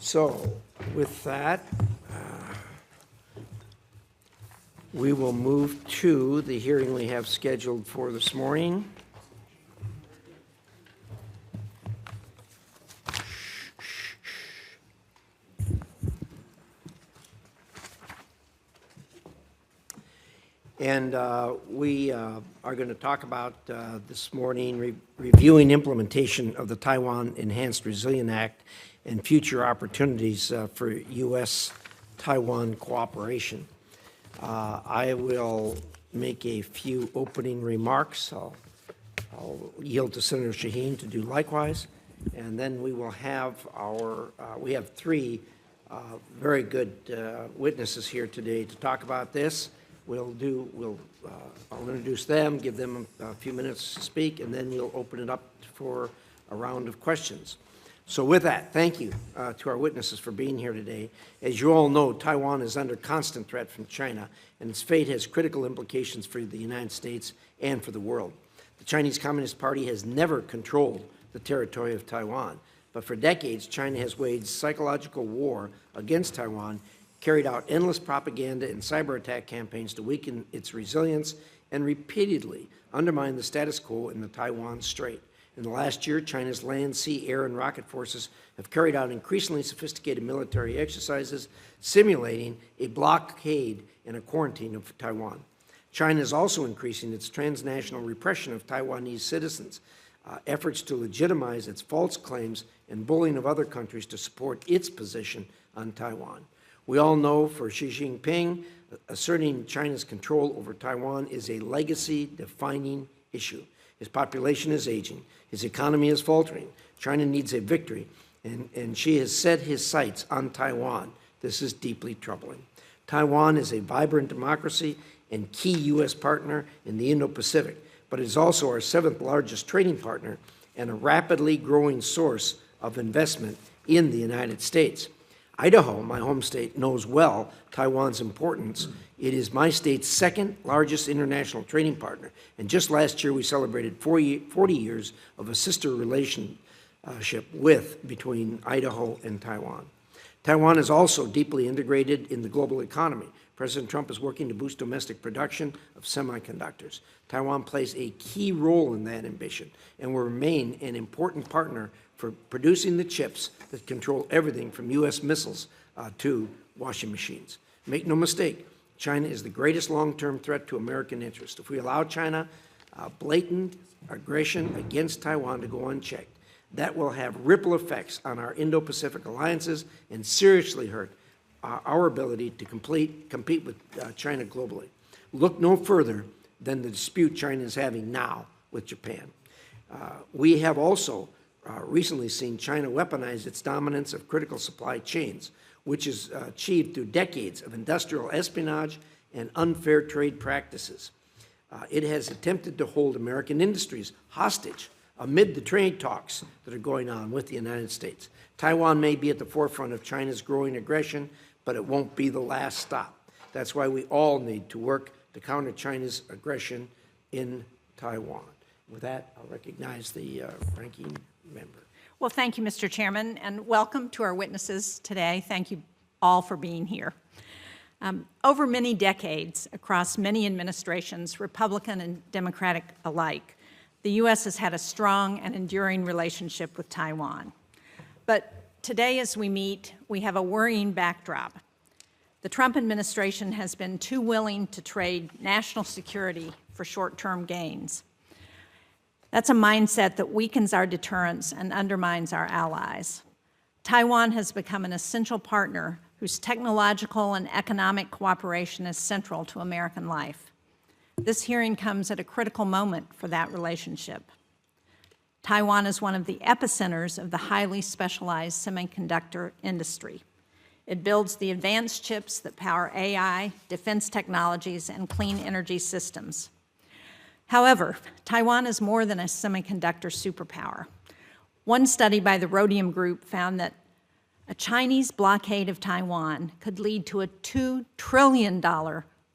So, with that, we will move to the hearing we have scheduled for this morning. And we are going to talk about this morning reviewing implementation of the Taiwan Enhanced Resilience Act and future opportunities for U.S. Taiwan cooperation. I will make a few opening remarks. I'll yield to Senator Shaheen to do likewise, and then we will have we have three very good witnesses here today to talk about this. I'll introduce them, give them a few minutes to speak, and then we'll open it up for a round of questions. So with that, thank you to our witnesses for being here today. As you all know, Taiwan is under constant threat from China, and its fate has critical implications for the United States and for the world. The Chinese Communist Party has never controlled the territory of Taiwan, but for decades, China has waged psychological war against Taiwan, carried out endless propaganda and cyber attack campaigns to weaken its resilience, and repeatedly undermined the status quo in the Taiwan Strait. In the last year, China's land, sea, air, and rocket forces have carried out increasingly sophisticated military exercises, simulating a blockade and a quarantine of Taiwan. China is also increasing its transnational repression of Taiwanese citizens, efforts to legitimize its false claims, and bullying of other countries to support its position on Taiwan. We all know for Xi Jinping, asserting China's control over Taiwan is a legacy-defining issue. His population is aging. His economy is faltering. China needs a victory, and Xi has set his sights on Taiwan. This is deeply troubling. Taiwan is a vibrant democracy and key U.S. partner in the Indo-Pacific, but it is also our seventh largest trading partner and a rapidly growing source of investment in the United States. Idaho, my home state, knows well Taiwan's importance. It is my state's second largest international trading partner. And just last year, we celebrated 40 years of a sister relationship between Idaho and Taiwan. Taiwan is also deeply integrated in the global economy. President Trump is working to boost domestic production of semiconductors. Taiwan plays a key role in that ambition and will remain an important partner for producing the chips that control everything from U.S. missiles to washing machines. Make no mistake, China is the greatest long-term threat to American interest. If we allow China blatant aggression against Taiwan to go unchecked, that will have ripple effects on our Indo-Pacific alliances and seriously hurt our ability to compete with China globally. Look no further than the dispute China is having now with Japan. We have also recently seen China weaponize its dominance of critical supply chains, which is achieved through decades of industrial espionage and unfair trade practices. It has attempted to hold American industries hostage amid the trade talks that are going on with the United States. Taiwan may be at the forefront of China's growing aggression, but it won't be the last stop. That's why we all need to work to counter China's aggression in Taiwan. With that, I'll recognize the ranking member. Well, thank you, Mr. Chairman, and welcome to our witnesses today. Thank you all for being here. Over many decades, across many administrations, Republican and Democratic alike, the U.S. has had a strong and enduring relationship with Taiwan. But today, as we meet, we have a worrying backdrop. The Trump administration has been too willing to trade national security for short-term gains. That's a mindset that weakens our deterrence and undermines our allies. Taiwan has become an essential partner whose technological and economic cooperation is central to American life. This hearing comes at a critical moment for that relationship. Taiwan is one of the epicenters of the highly specialized semiconductor industry. It builds the advanced chips that power AI, defense technologies, and clean energy systems. However, Taiwan is more than a semiconductor superpower. One study by the Rhodium Group found that a Chinese blockade of Taiwan could lead to a $2 trillion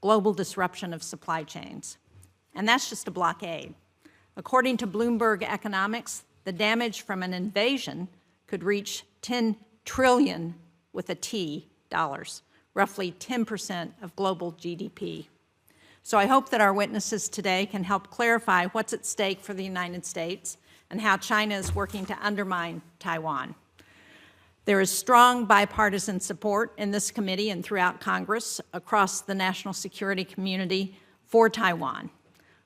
global disruption of supply chains. And that's just a blockade. According to Bloomberg Economics, the damage from an invasion could reach $10 trillion with a T dollars, roughly 10% of global GDP. So I hope that our witnesses today can help clarify what's at stake for the United States and how China is working to undermine Taiwan. There is strong bipartisan support in this committee and throughout Congress across the national security community for Taiwan.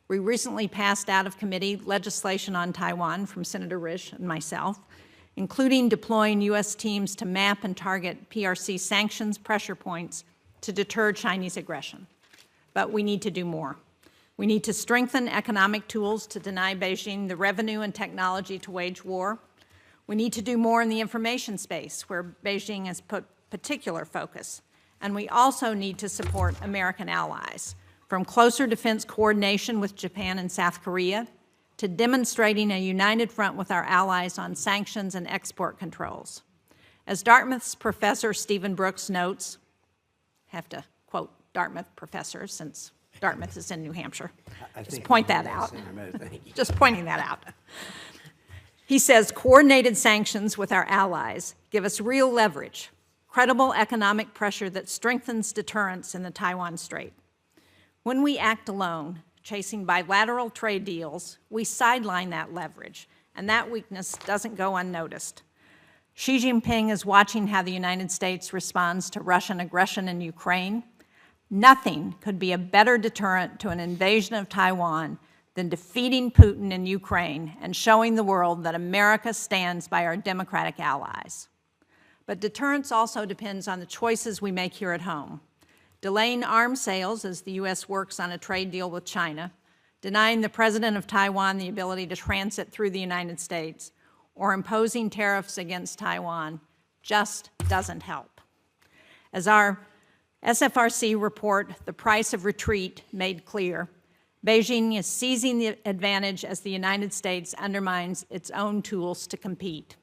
We recently passed out of committee legislation on Taiwan from Senator Risch and myself, including deploying U.S. teams to map and target PRC sanctions pressure points to deter Chinese aggression. But we need to do more. We need to strengthen economic tools to deny Beijing the revenue and technology to wage war. We need to do more in the information space, where Beijing has put particular focus. And we also need to support American allies, from closer defense coordination with Japan and South Korea to demonstrating a united front with our allies on sanctions and export controls. As Dartmouth's Professor Stephen Brooks notes, I have to quote Dartmouth professor since Dartmouth is in New Hampshire. Just point that out. Just pointing that out. He says, coordinated sanctions with our allies give us real leverage, credible economic pressure that strengthens deterrence in the Taiwan Strait. When we act alone, chasing bilateral trade deals, we sideline that leverage, and that weakness doesn't go unnoticed. Xi Jinping is watching how the United States responds to Russian aggression in Ukraine. Nothing could be a better deterrent to an invasion of Taiwan than defeating Putin in Ukraine and showing the world that America stands by our democratic allies. But deterrence also depends on the choices we make here at home. Delaying arms sales as the U.S. works on a trade deal with China, denying the president of Taiwan the ability to transit through the United States, or imposing tariffs against Taiwan just doesn't help. As our SFRC report, The Price of Retreat, made clear, Beijing is seizing the advantage as the United States undermines its own tools to compete.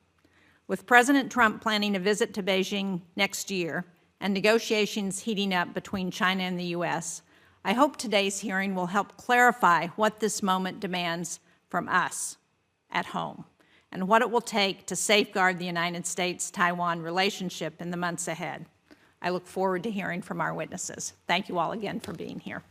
With President Trump planning a visit to Beijing next year and negotiations heating up between China and the U.S., I hope today's hearing will help clarify what this moment demands from us at home and what it will take to safeguard the United States-Taiwan relationship in the months ahead. I look forward to hearing from our witnesses. Thank you all again for being here.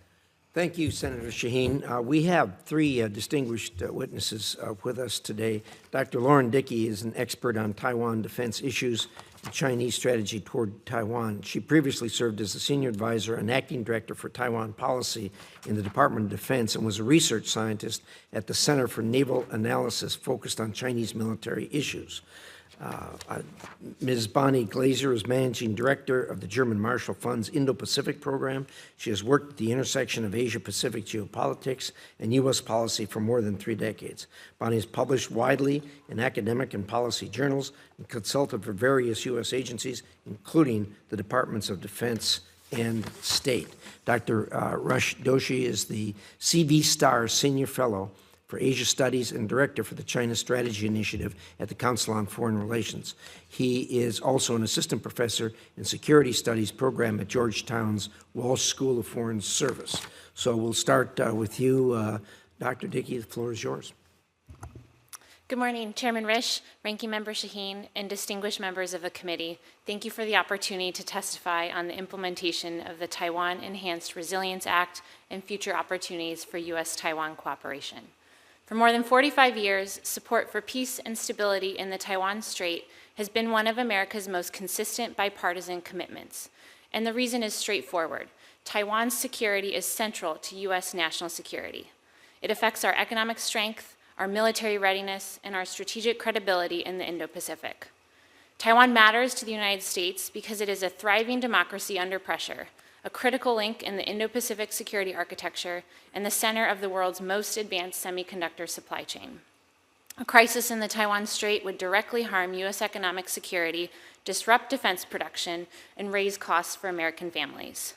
Thank you, Senator Shaheen. We have three distinguished witnesses with us today. Dr. Lauren Dickey is an expert on Taiwan defense issues and Chinese strategy toward Taiwan. She previously served as a senior advisor and acting director for Taiwan policy in the Department of Defense and was a research scientist at the Center for Naval Analysis focused on Chinese military issues. Ms. Bonnie Glaser is Managing Director of the German Marshall Fund's Indo-Pacific Program. She has worked at the intersection of Asia-Pacific geopolitics and U.S. policy for more than 3 decades. Bonnie has published widely in academic and policy journals and consulted for various U.S. agencies, including the Departments of Defense and State. Dr. Rush Doshi is the CV Star Senior Fellow for Asia Studies and Director for the China Strategy Initiative at the Council on Foreign Relations. He is also an assistant professor in Security Studies program at Georgetown's Walsh School of Foreign Service. So we'll start with you, Dr. Dickey. The floor is yours. Good morning, Chairman Risch, Ranking Member Shaheen, and distinguished members of the committee. Thank you for the opportunity to testify on the implementation of the Taiwan Enhanced Resilience Act and future opportunities for U.S. Taiwan cooperation. For more than 45 years, support for peace and stability in the Taiwan Strait has been one of America's most consistent bipartisan commitments. And the reason is straightforward. Taiwan's security is central to U.S. national security. It affects our economic strength, our military readiness, and our strategic credibility in the Indo-Pacific. Taiwan matters to the United States because it is a thriving democracy under pressure, a critical link in the Indo-Pacific security architecture, and the center of the world's most advanced semiconductor supply chain. A crisis in the Taiwan Strait would directly harm U.S. economic security, disrupt defense production, and raise costs for American families.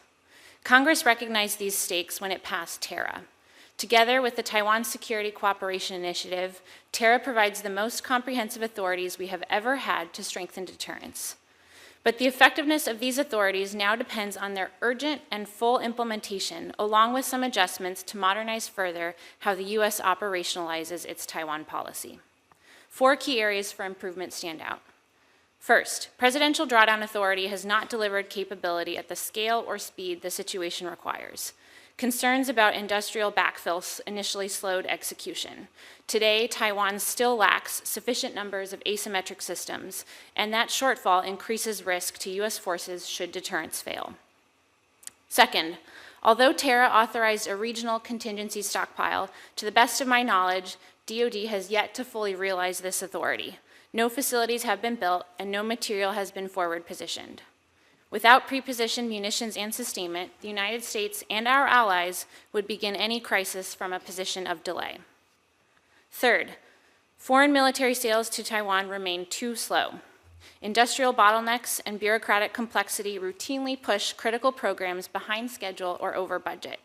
Congress recognized these stakes when it passed TARA. Together with the Taiwan Security Cooperation Initiative, TARA provides the most comprehensive authorities we have ever had to strengthen deterrence. But the effectiveness of these authorities now depends on their urgent and full implementation, along with some adjustments to modernize further how the U.S. operationalizes its Taiwan policy. 4 key areas for improvement stand out. First, Presidential Drawdown Authority has not delivered capability at the scale or speed the situation requires. Concerns about industrial backfill initially slowed execution. Today, Taiwan still lacks sufficient numbers of asymmetric systems, and that shortfall increases risk to U.S. forces should deterrence fail. Second, although TARA authorized a regional contingency stockpile, to the best of my knowledge, DoD has yet to fully realize this authority. No facilities have been built, and no material has been forward positioned. Without pre-positioned munitions and sustainment, the United States and our allies would begin any crisis from a position of delay. Third, foreign military sales to Taiwan remain too slow. Industrial bottlenecks and bureaucratic complexity routinely push critical programs behind schedule or over budget.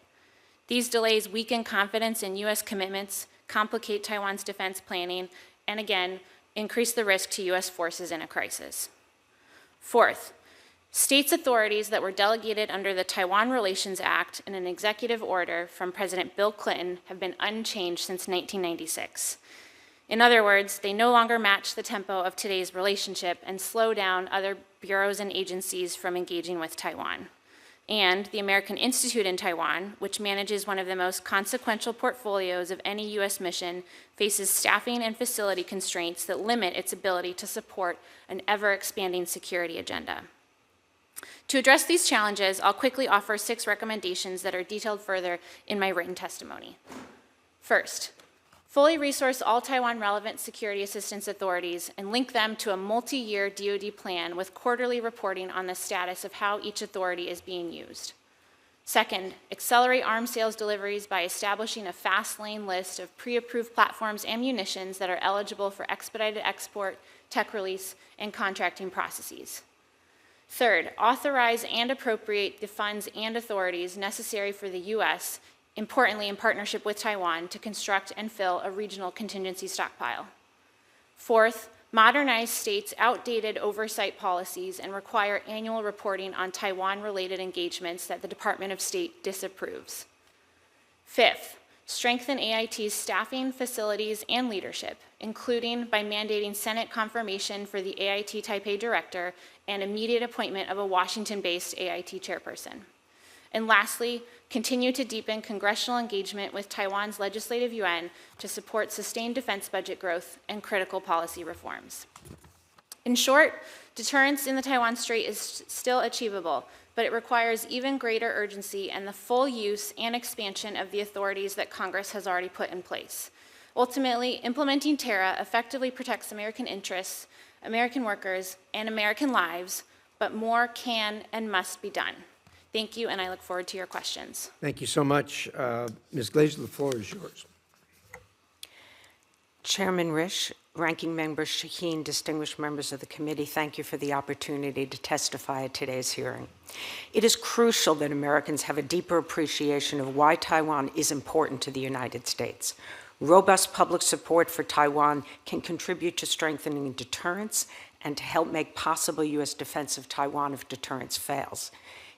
These delays weaken confidence in U.S. commitments, complicate Taiwan's defense planning, and again, increase the risk to U.S. forces in a crisis. Fourth, states' authorities that were delegated under the Taiwan Relations Act in an executive order from President Bill Clinton have been unchanged since 1996. In other words, they no longer match the tempo of today's relationship and slow down other bureaus and agencies from engaging with Taiwan. And the American Institute in Taiwan, which manages one of the most consequential portfolios of any U.S. mission, faces staffing and facility constraints that limit its ability to support an ever-expanding security agenda. To address these challenges, I'll quickly offer 6 recommendations that are detailed further in my written testimony. First, fully resource all Taiwan-relevant security assistance authorities and link them to a multi-year DoD plan with quarterly reporting on the status of how each authority is being used. Second, accelerate arms sales deliveries by establishing a fast lane list of pre-approved platforms and munitions that are eligible for expedited export, tech release, and contracting processes. Third, authorize and appropriate the funds and authorities necessary for the U.S., importantly in partnership with Taiwan, to construct and fill a regional contingency stockpile. Fourth, modernize states' outdated oversight policies and require annual reporting on Taiwan-related engagements that the Department of State disapproves. Fifth, strengthen AIT's staffing, facilities, and leadership, including by mandating Senate confirmation for the AIT Taipei director and immediate appointment of a Washington-based AIT chairperson. And lastly, continue to deepen congressional engagement with Taiwan's legislative yuan to support sustained defense budget growth and critical policy reforms. In short, deterrence in the Taiwan Strait is still achievable, but it requires even greater urgency and the full use and expansion of the authorities that Congress has already put in place. Ultimately, implementing TARA effectively protects American interests, American workers, and American lives, but more can and must be done. Thank you, and I look forward to your questions. Thank you so much. Ms. Glazer, the floor is yours. Chairman Risch, Ranking Member Shaheen, distinguished members of the committee, thank you for the opportunity to testify at today's hearing. It is crucial that Americans have a deeper appreciation of why Taiwan is important to the United States. Robust public support for Taiwan can contribute to strengthening deterrence and to help make possible U.S. defense of Taiwan if deterrence fails.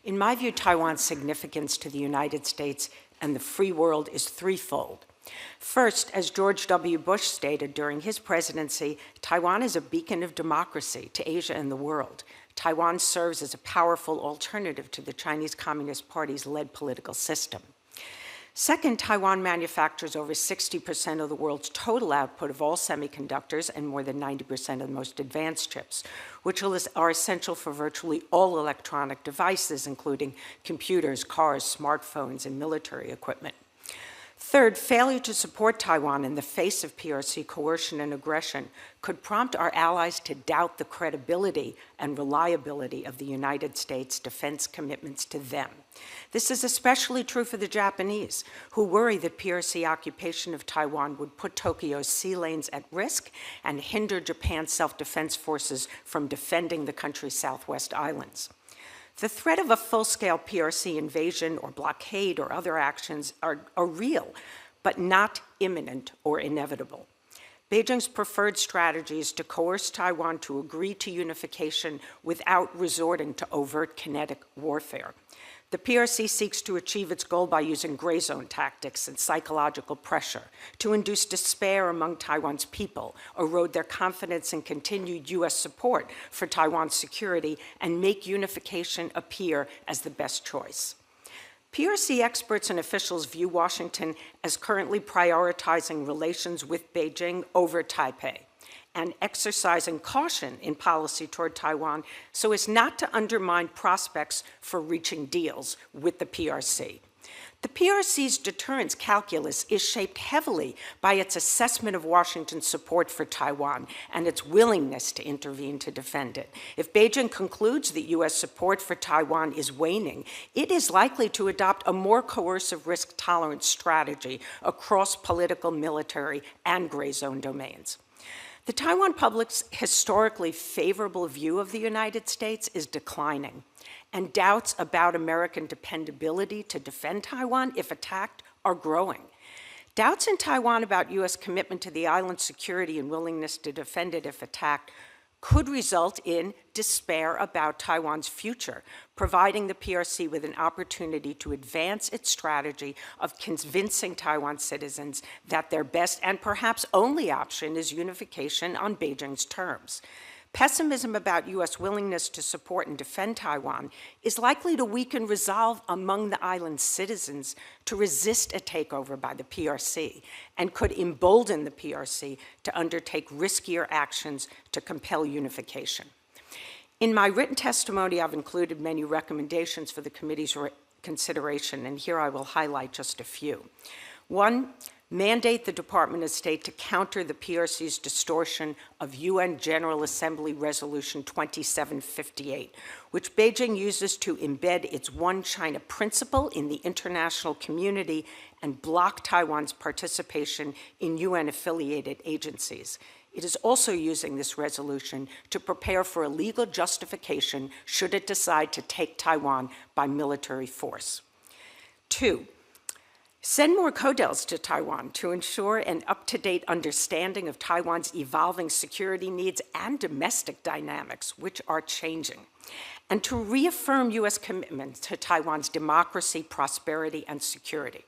In my view, Taiwan's significance to the United States and the free world is threefold. First, as George W. Bush stated during his presidency, Taiwan is a beacon of democracy to Asia and the world. Taiwan serves as a powerful alternative to the Chinese Communist Party's led political system. Second, Taiwan manufactures over 60% of the world's total output of all semiconductors and more than 90% of the most advanced chips, which are essential for virtually all electronic devices, including computers, cars, smartphones, and military equipment. Third, failure to support Taiwan in the face of PRC coercion and aggression could prompt our allies to doubt the credibility and reliability of the United States' defense commitments to them. This is especially true for the Japanese, who worry that PRC occupation of Taiwan would put Tokyo's sea lanes at risk and hinder Japan's self-defense forces from defending the country's southwest islands. The threat of a full-scale PRC invasion or blockade or other actions are real, but not imminent or inevitable. Beijing's preferred strategy is to coerce Taiwan to agree to unification without resorting to overt kinetic warfare. The PRC seeks to achieve its goal by using gray zone tactics and psychological pressure to induce despair among Taiwan's people, erode their confidence in continued U.S. support for Taiwan's security, and make unification appear as the best choice. PRC experts and officials view Washington as currently prioritizing relations with Beijing over Taipei and exercising caution in policy toward Taiwan so as not to undermine prospects for reaching deals with the PRC. The PRC's deterrence calculus is shaped heavily by its assessment of Washington's support for Taiwan and its willingness to intervene to defend it. If Beijing concludes that U.S. support for Taiwan is waning, it is likely to adopt a more coercive risk-tolerant strategy across political, military, and gray zone domains. The Taiwan public's historically favorable view of the United States is declining, and doubts about American dependability to defend Taiwan if attacked are growing. Doubts in Taiwan about U.S. commitment to the island's security and willingness to defend it if attacked could result in despair about Taiwan's future, providing the PRC with an opportunity to advance its strategy of convincing Taiwan citizens that their best and perhaps only option is unification on Beijing's terms. Pessimism about U.S. willingness to support and defend Taiwan is likely to weaken resolve among the island's citizens to resist a takeover by the PRC and could embolden the PRC to undertake riskier actions to compel unification. In my written testimony, I've included many recommendations for the committee's consideration, and here I will highlight just a few. One, mandate the Department of State to counter the PRC's distortion of UN General Assembly Resolution 2758, which Beijing uses to embed its One China principle in the international community and block Taiwan's participation in UN-affiliated agencies. It is also using this resolution to prepare for a legal justification should it decide to take Taiwan by military force. Two, send more CODELs to Taiwan to ensure an up-to-date understanding of Taiwan's evolving security needs and domestic dynamics, which are changing, and to reaffirm U.S. commitment to Taiwan's democracy, prosperity, and security.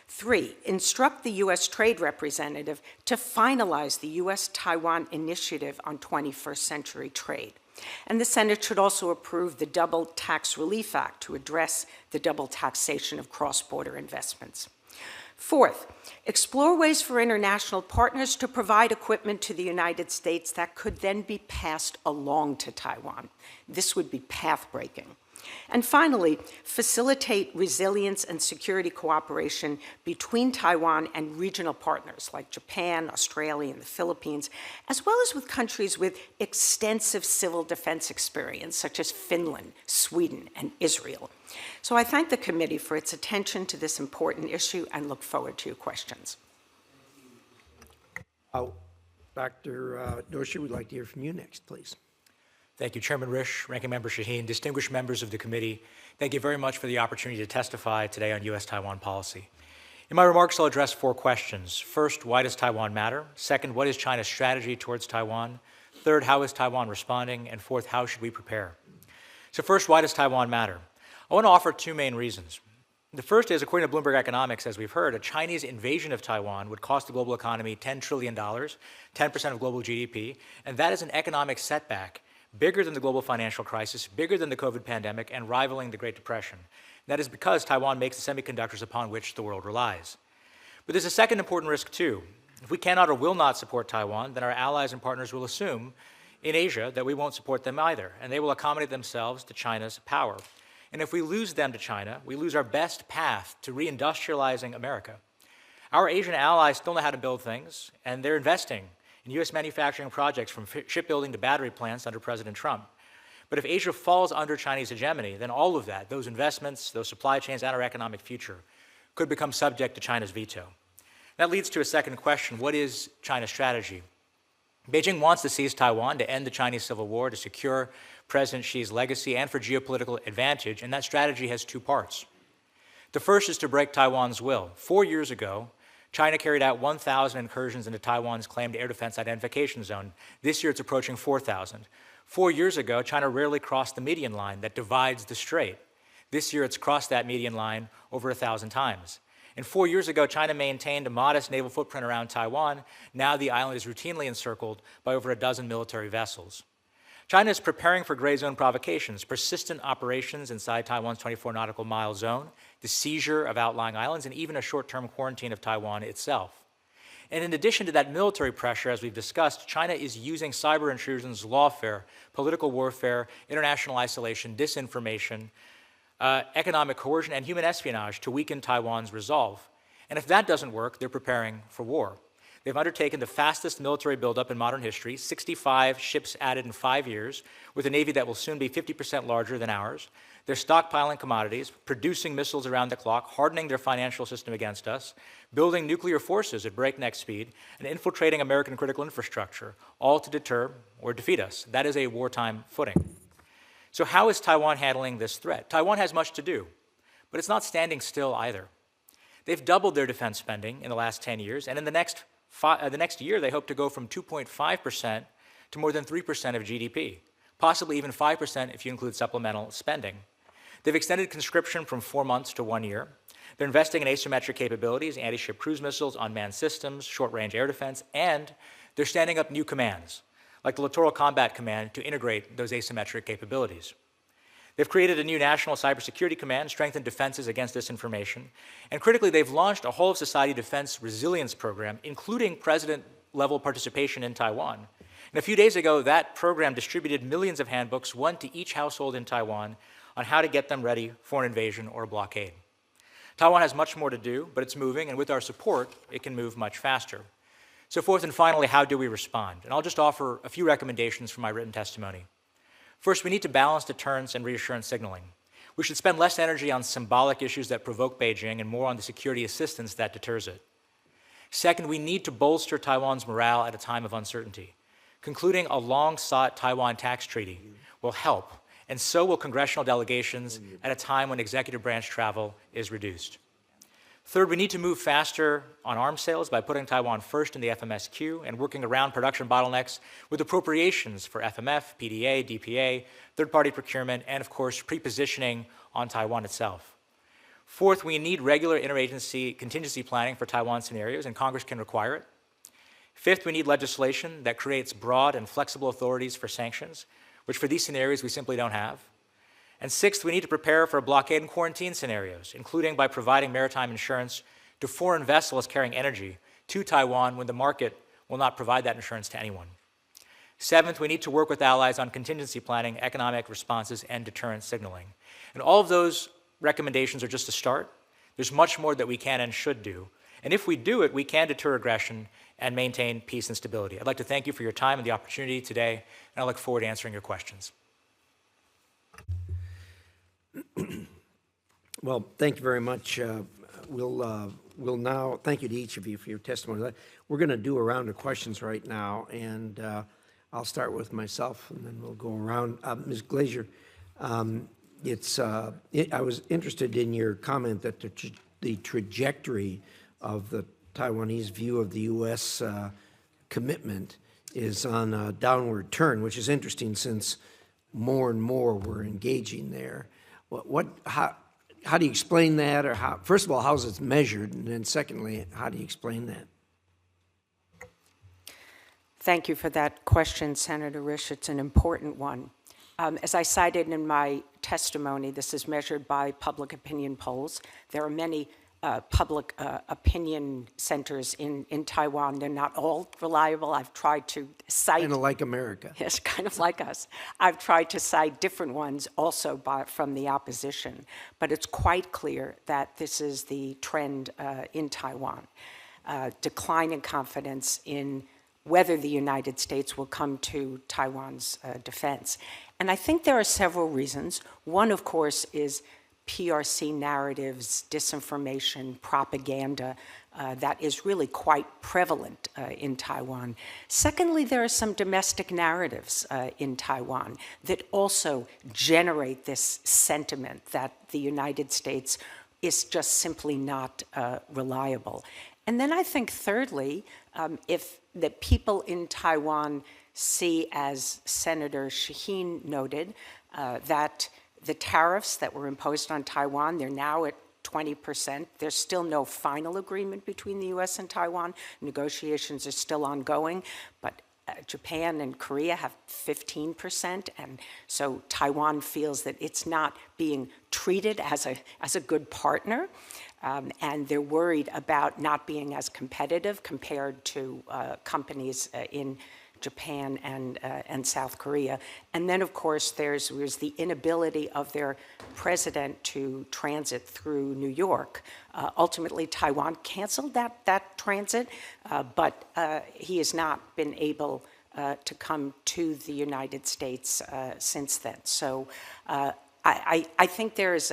Three, instruct the U.S. Trade Representative to finalize the U.S. Taiwan Initiative on 21st Century Trade. And the Senate should also approve the Double Tax Relief Act to address the double taxation of cross-border investments. Fourth, explore ways for international partners to provide equipment to the United States that could then be passed along to Taiwan. This would be path-breaking. And finally, facilitate resilience and security cooperation between Taiwan and regional partners like Japan, Australia, and the Philippines, as well as with countries with extensive civil defense experience, such as Finland, Sweden, and Israel. So I thank the committee for its attention to this important issue and look forward to your questions. Dr. Dorsey, we'd like to hear from you next, please. Thank you, Chairman Risch, Ranking Member Shaheen, distinguished members of the committee. Thank you very much for the opportunity to testify today on U.S. Taiwan policy. In my remarks, I'll address four questions. First, why does Taiwan matter? Second, what is China's strategy towards Taiwan? Third, how is Taiwan responding? And fourth, how should we prepare? So first, why does Taiwan matter? I want to offer two main reasons. The first is, according to Bloomberg Economics, as we've heard, a Chinese invasion of Taiwan would cost the global economy $10 trillion, 10% of global GDP, and that is an economic setback bigger than the global financial crisis, bigger than the COVID pandemic, and rivaling the Great Depression. That is because Taiwan makes the semiconductors upon which the world relies. But there's a second important risk, too. If we cannot or will not support Taiwan, then our allies and partners will assume in Asia that we won't support them either, and they will accommodate themselves to China's power. And if we lose them to China, we lose our best path to reindustrializing America. Our Asian allies still know how to build things, and they're investing in U.S. manufacturing projects from shipbuilding to battery plants under President Trump. But if Asia falls under Chinese hegemony, then all of that, those investments, those supply chains, and our economic future could become subject to China's veto. That leads to a second question. What is China's strategy? Beijing wants to seize Taiwan to end the Chinese Civil War, to secure President Xi's legacy, and for geopolitical advantage, and that strategy has two parts. The first is to break Taiwan's will. 4 years ago, China carried out 1,000 incursions into Taiwan's claimed air defense identification zone. This year, it's approaching 4,000. 4 years ago, China rarely crossed the median line that divides the strait. This year, it's crossed that median line over 1,000 times. And 4 years ago, China maintained a modest naval footprint around Taiwan. Now the island is routinely encircled by over a dozen military vessels. China is preparing for gray zone provocations, persistent operations inside Taiwan's 24 nautical mile zone, the seizure of outlying islands, and even a short-term quarantine of Taiwan itself. And in addition to that military pressure, as we've discussed, China is using cyber intrusions, lawfare, political warfare, international isolation, disinformation, economic coercion, and human espionage to weaken Taiwan's resolve. And if that doesn't work, they're preparing for war. They've undertaken the fastest military buildup in modern history, 65 ships added in 5 years, with a navy that will soon be 50% larger than ours. They're stockpiling commodities, producing missiles around the clock, hardening their financial system against us, building nuclear forces at breakneck speed, and infiltrating American critical infrastructure, all to deter or defeat us. That is a wartime footing. So how is Taiwan handling this threat? Taiwan has much to do, but it's not standing still either. They've doubled their defense spending in the last 10 years, and in the next year, they hope to go from 2.5% to more than 3% of GDP, possibly even 5% if you include supplemental spending. They've extended conscription from 4 months to 1 year. They're investing in asymmetric capabilities, anti-ship cruise missiles, unmanned systems, short-range air defense, and they're standing up new commands, like the Littoral Combat Command, to integrate those asymmetric capabilities. They've created a new National Cybersecurity Command, strengthened defenses against disinformation, and critically, they've launched a whole-of-society defense resilience program, including president-level participation in Taiwan. And a few days ago, that program distributed millions of handbooks, one to each household in Taiwan, on how to get them ready for an invasion or a blockade. Taiwan has much more to do, but it's moving, and with our support, it can move much faster. So fourth and finally, how do we respond? And I'll just offer a few recommendations from my written testimony. First, we need to balance deterrence and reassurance signaling. We should spend less energy on symbolic issues that provoke Beijing and more on the security assistance that deters it. Second, we need to bolster Taiwan's morale at a time of uncertainty. Concluding a long-sought Taiwan tax treaty will help, and so will congressional delegations at a time when executive branch travel is reduced. Third, we need to move faster on arms sales by putting Taiwan first in the FMS queue and working around production bottlenecks with appropriations for FMF, PDA, DPA, third-party procurement, and of course, pre-positioning on Taiwan itself. Fourth, we need regular interagency contingency planning for Taiwan scenarios, and Congress can require it. Fifth, we need legislation that creates broad and flexible authorities for sanctions, which for these scenarios we simply don't have. And sixth, we need to prepare for blockade and quarantine scenarios, including by providing maritime insurance to foreign vessels carrying energy to Taiwan when the market will not provide that insurance to anyone. Seventh, we need to work with allies on contingency planning, economic responses, and deterrence signaling. And all of those recommendations are just a start. There's much more that we can and should do. And if we do it, we can deter aggression and maintain peace and stability. I'd like to thank you for your time and the opportunity today, and I look forward to answering your questions. Well, thank you very much. We'll now, thank you to each of you for your testimony. We're going to do a round of questions right now, and I'll start with myself, and then we'll go around. Ms. Glazer, I was interested in your comment that the trajectory of the Taiwanese view of the U.S. Commitment is on a downward turn, which is interesting since more and more we're engaging there. How do you explain that, or first of all, how is it measured, and then secondly, how do you explain that? Thank you for that question, Senator Risch. It's an important one. As I cited in my testimony, this is measured by public opinion polls. There are many public opinion centers in Taiwan. They're not all reliable. I've tried to cite... Kind of like America. Yes, kind of like us. I've tried to cite different ones also from the opposition. But it's quite clear that this is the trend in Taiwan. Decline in confidence in whether the United States will come to Taiwan's defense. And I think there are several reasons. One, of course, is PRC narratives, disinformation, propaganda that is really quite prevalent in Taiwan. Secondly, there are some domestic narratives in Taiwan that also generate this sentiment that the United States is just simply not reliable. And then I think thirdly, if the people in Taiwan see, as Senator Shaheen noted, that the tariffs that were imposed on Taiwan, they're now at 20%. There's still no final agreement between the U.S. and Taiwan. Negotiations are still ongoing, but Japan and Korea have 15%, and so Taiwan feels that it's not being treated as a good partner, and they're worried about not being as competitive compared to companies in Japan and South Korea. And then, of course, there's the inability of their president to transit through New York. Ultimately, Taiwan canceled that transit, but he has not been able to come to the United States since then. So I think there's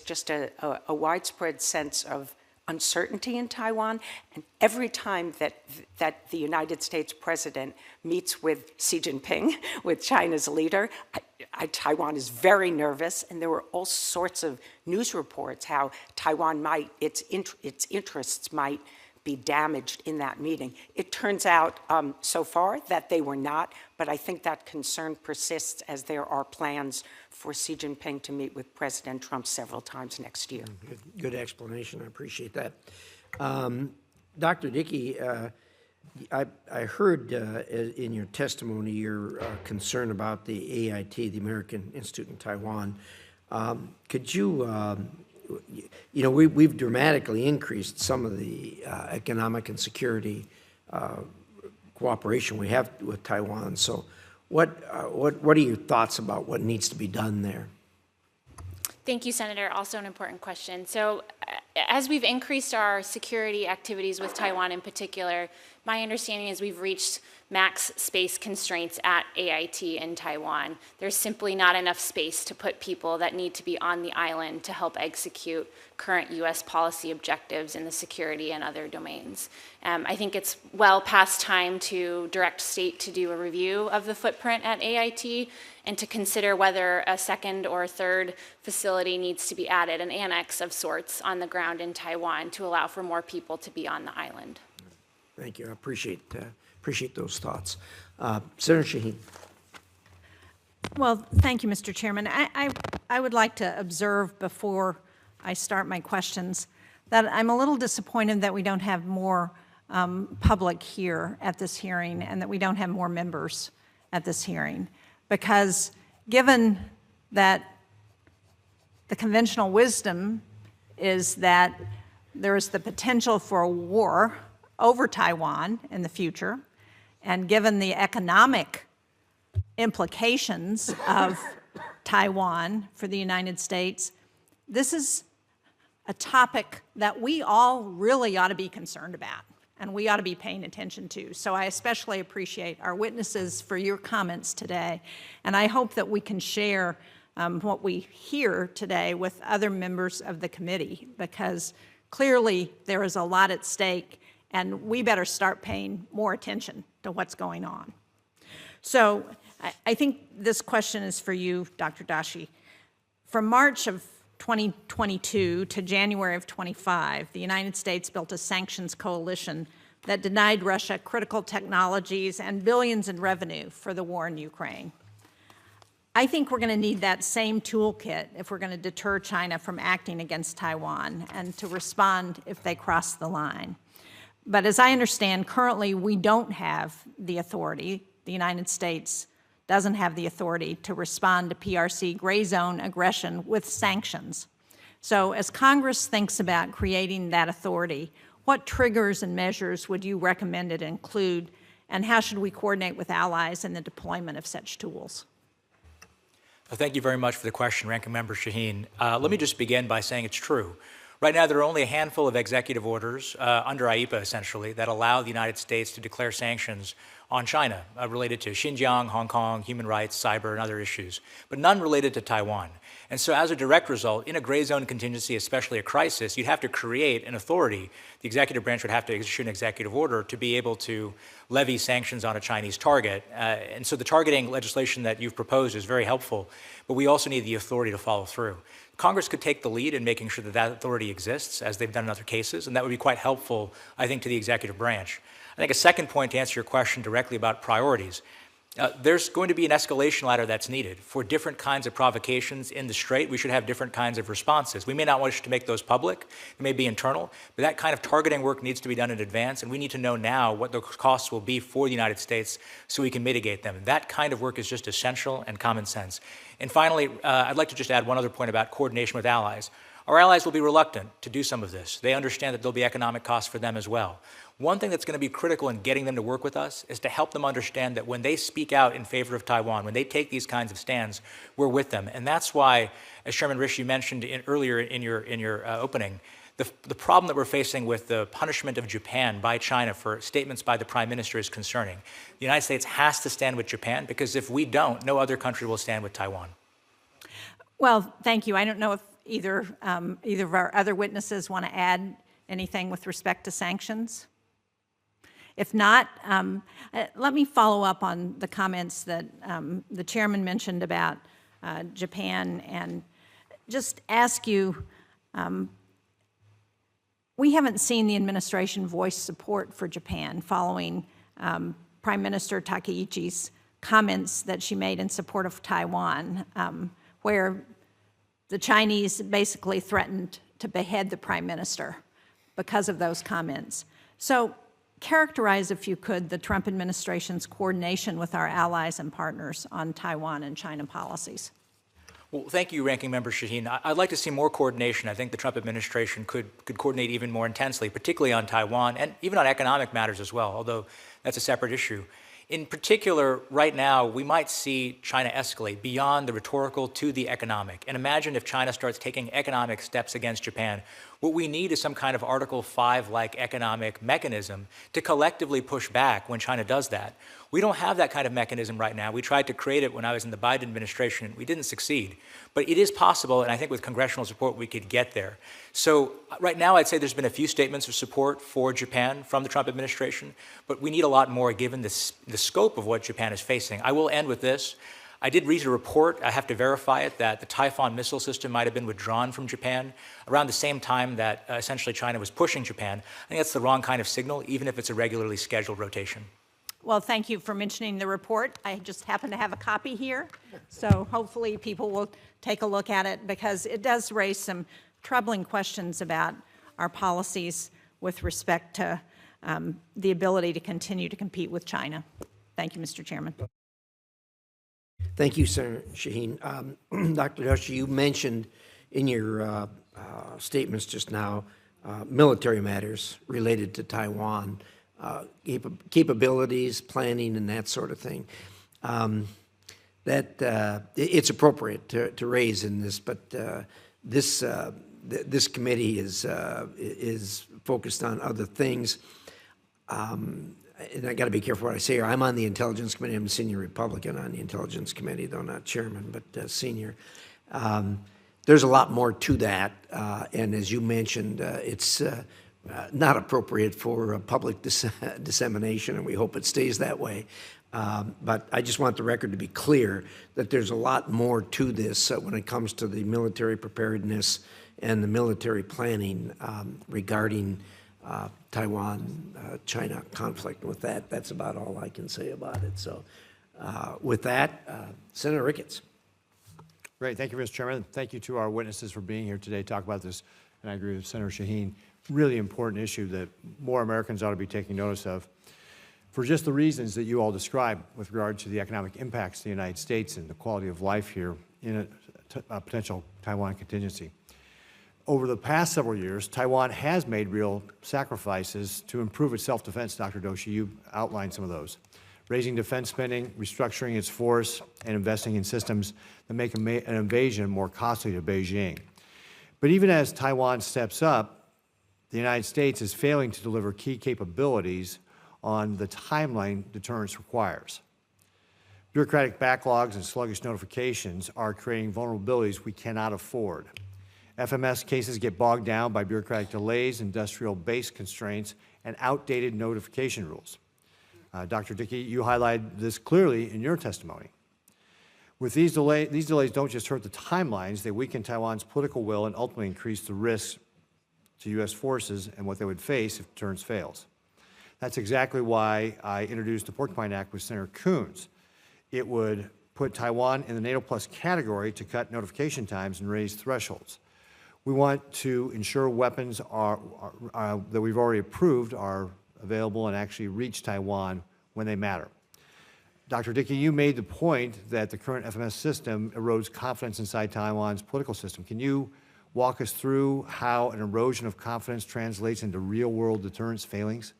just a widespread sense of uncertainty in Taiwan, and every time that the United States president meets with Xi Jinping, with China's leader, Taiwan is very nervous, and there were all sorts of news reports how Taiwan its interests might be damaged in that meeting. It turns out so far that they were not, but I think that concern persists as there are plans for Xi Jinping to meet with President Trump several times next year. Good explanation. I appreciate that. Dr. Dickey, I heard in your testimony your concern about the AIT, the American Institute in Taiwan. Could you, we've dramatically increased some of the economic and security cooperation we have with Taiwan. So what are your thoughts about what needs to be done there? Thank you, Senator. Also an important question. So as we've increased our security activities with Taiwan in particular, my understanding is we've reached max space constraints at AIT in Taiwan. There's simply not enough space to put people that need to be on the island to help execute current U.S. policy objectives in the security and other domains. I think it's well past time to direct state to do a review of the footprint at AIT and to consider whether a second or third facility needs to be added, an annex of sorts on the ground in Taiwan to allow for more people to be on the island. Thank you. I appreciate those thoughts. Senator Shaheen. Well, thank you, Mr. Chairman. I would like to observe before I start my questions that I'm a little disappointed that we don't have more public here at this hearing and that we don't have more members at this hearing. Because given that the conventional wisdom is that there is the potential for a war over Taiwan in the future, and given the economic implications of Taiwan for the United States, this is a topic that we all really ought to be concerned about and we ought to be paying attention to. So I especially appreciate our witnesses for your comments today, and I hope that we can share what we hear today with other members of the committee, because clearly there is a lot at stake and we better start paying more attention to what's going on. So I think this question is for you, Dr. Dashi. From March of 2022 to January of 25, the United States built a sanctions coalition that denied Russia critical technologies and billions in revenue for the war in Ukraine. I think we're going to need that same toolkit if we're going to deter China from acting against Taiwan and to respond if they cross the line. But as I understand, currently we don't have the authority, the United States doesn't have the authority to respond to PRC gray zone aggression with sanctions. So as Congress thinks about creating that authority, what triggers and measures would you recommend it include, and how should we coordinate with allies in the deployment of such tools? Well, thank you very much for the question, Ranking Member Shaheen. Let me just begin by saying it's true. Right now, there are only a handful of executive orders under IEPA, essentially, that allow the United States to declare sanctions on China related to Xinjiang, Hong Kong, human rights, cyber, and other issues, but none related to Taiwan. And so as a direct result, in a gray zone contingency, especially a crisis, you'd have to create an authority. The executive branch would have to issue an executive order to be able to levy sanctions on a Chinese target. And so the targeting legislation that you've proposed is very helpful, but we also need the authority to follow through. Congress could take the lead in making sure that that authority exists, as they've done in other cases, and that would be quite helpful, I think, to the executive branch. I think a second point to answer your question directly about priorities. There's going to be an escalation ladder that's needed. For different kinds of provocations in the Strait, we should have different kinds of responses. We may not wish to make those public, they may be internal, but that kind of targeting work needs to be done in advance, and we need to know now what the costs will be for the United States so we can mitigate them. That kind of work is just essential and common sense. And finally, I'd like to just add one other point about coordination with allies. Our allies will be reluctant to do some of this. They understand that there'll be economic costs for them as well. One thing that's going to be critical in getting them to work with us is to help them understand that when they speak out in favor of Taiwan, when they take these kinds of stands, we're with them. And that's why, as Chairman Risch, you mentioned earlier in your opening, the problem that we're facing with the punishment of Japan by China for statements by the Prime Minister is concerning. The United States has to stand with Japan, because if we don't, no other country will stand with Taiwan. Well, thank you. I don't know if either of our other witnesses want to add anything with respect to sanctions. If not, let me follow up on the comments that the chairman mentioned about Japan, and just ask you, we haven't seen the administration voice support for Japan following Prime Minister Takaichi's comments that she made in support of Taiwan, where the Chinese basically threatened to behead the Prime Minister because of those comments. So characterize, if you could, the Trump administration's coordination with our allies and partners on Taiwan and China policies. Well, thank you, Ranking Member Shaheen. I'd like to see more coordination. I think the Trump administration could coordinate even more intensely, particularly on Taiwan and even on economic matters as well, although that's a separate issue. In particular, right now, we might see China escalate beyond the rhetorical to the economic. And imagine if China starts taking economic steps against Japan. What we need is some kind of Article 5-like economic mechanism to collectively push back when China does that. We don't have that kind of mechanism right now. We tried to create it when I was in the Biden administration. We didn't succeed. But it is possible, and I think with congressional support, we could get there. So right now, I'd say there's been a few statements of support for Japan from the Trump administration, but we need a lot more given the scope of what Japan is facing. I will end with this. I did read a report, I have to verify it, that the Typhoon missile system might have been withdrawn from Japan around the same time that essentially China was pushing Japan. I think that's the wrong kind of signal, even if it's a regularly scheduled rotation. Well, thank you for mentioning the report. I just happen to have a copy here, so hopefully people will take a look at it, because it does raise some troubling questions about our policies with respect to the ability to continue to compete with China. Thank you, Mr. Chairman. Thank you, Senator Shaheen. Dr. Doshi, you mentioned in your statements just now military matters related to Taiwan, capabilities, planning, and that sort of thing. It's appropriate to raise in this, but this committee is focused on other things. And I got to be careful what I say here. I'm on the Intelligence Committee. I'm a senior Republican on the Intelligence Committee, though not chairman, but senior. There's a lot more to that, and as you mentioned, it's not appropriate for public dissemination, and we hope it stays that way. But I just want the record to be clear that there's a lot more to this when it comes to the military preparedness and the military planning regarding Taiwan-China conflict. With that, that's about all I can say about it. So with that, Senator Ricketts. Great. Thank you, Mr. Chairman. Thank you to our witnesses for being here today to talk about this. And I agree with Senator Shaheen. Really important issue that more Americans ought to be taking notice of for just the reasons that you all described with regard to the economic impacts to the United States and the quality of life here in a potential Taiwan contingency. Over the past several years, Taiwan has made real sacrifices to improve its self-defense. Dr. Doshi, you outlined some of those. Raising defense spending, restructuring its force, and investing in systems that make an invasion more costly to Beijing. But even as Taiwan steps up, the United States is failing to deliver key capabilities on the timeline deterrence requires. Bureaucratic backlogs and sluggish notifications are creating vulnerabilities we cannot afford. FMS cases get bogged down by bureaucratic delays, industrial base constraints, and outdated notification rules. Dr. Dickey, you highlighted this clearly in your testimony. With these delays don't just hurt the timelines, they weaken Taiwan's political will and ultimately increase the risks to U.S. forces and what they would face if deterrence fails. That's exactly why I introduced the Porcupine Act with Senator Coons. It would put Taiwan in the NATO Plus category to cut notification times and raise thresholds. We want to ensure weapons that we've already approved are available and actually reach Taiwan when they matter. Dr. Dickey, you made the point that the current FMS system erodes confidence inside Taiwan's political system. Can you walk us through how an erosion of confidence translates into real-world deterrence failings?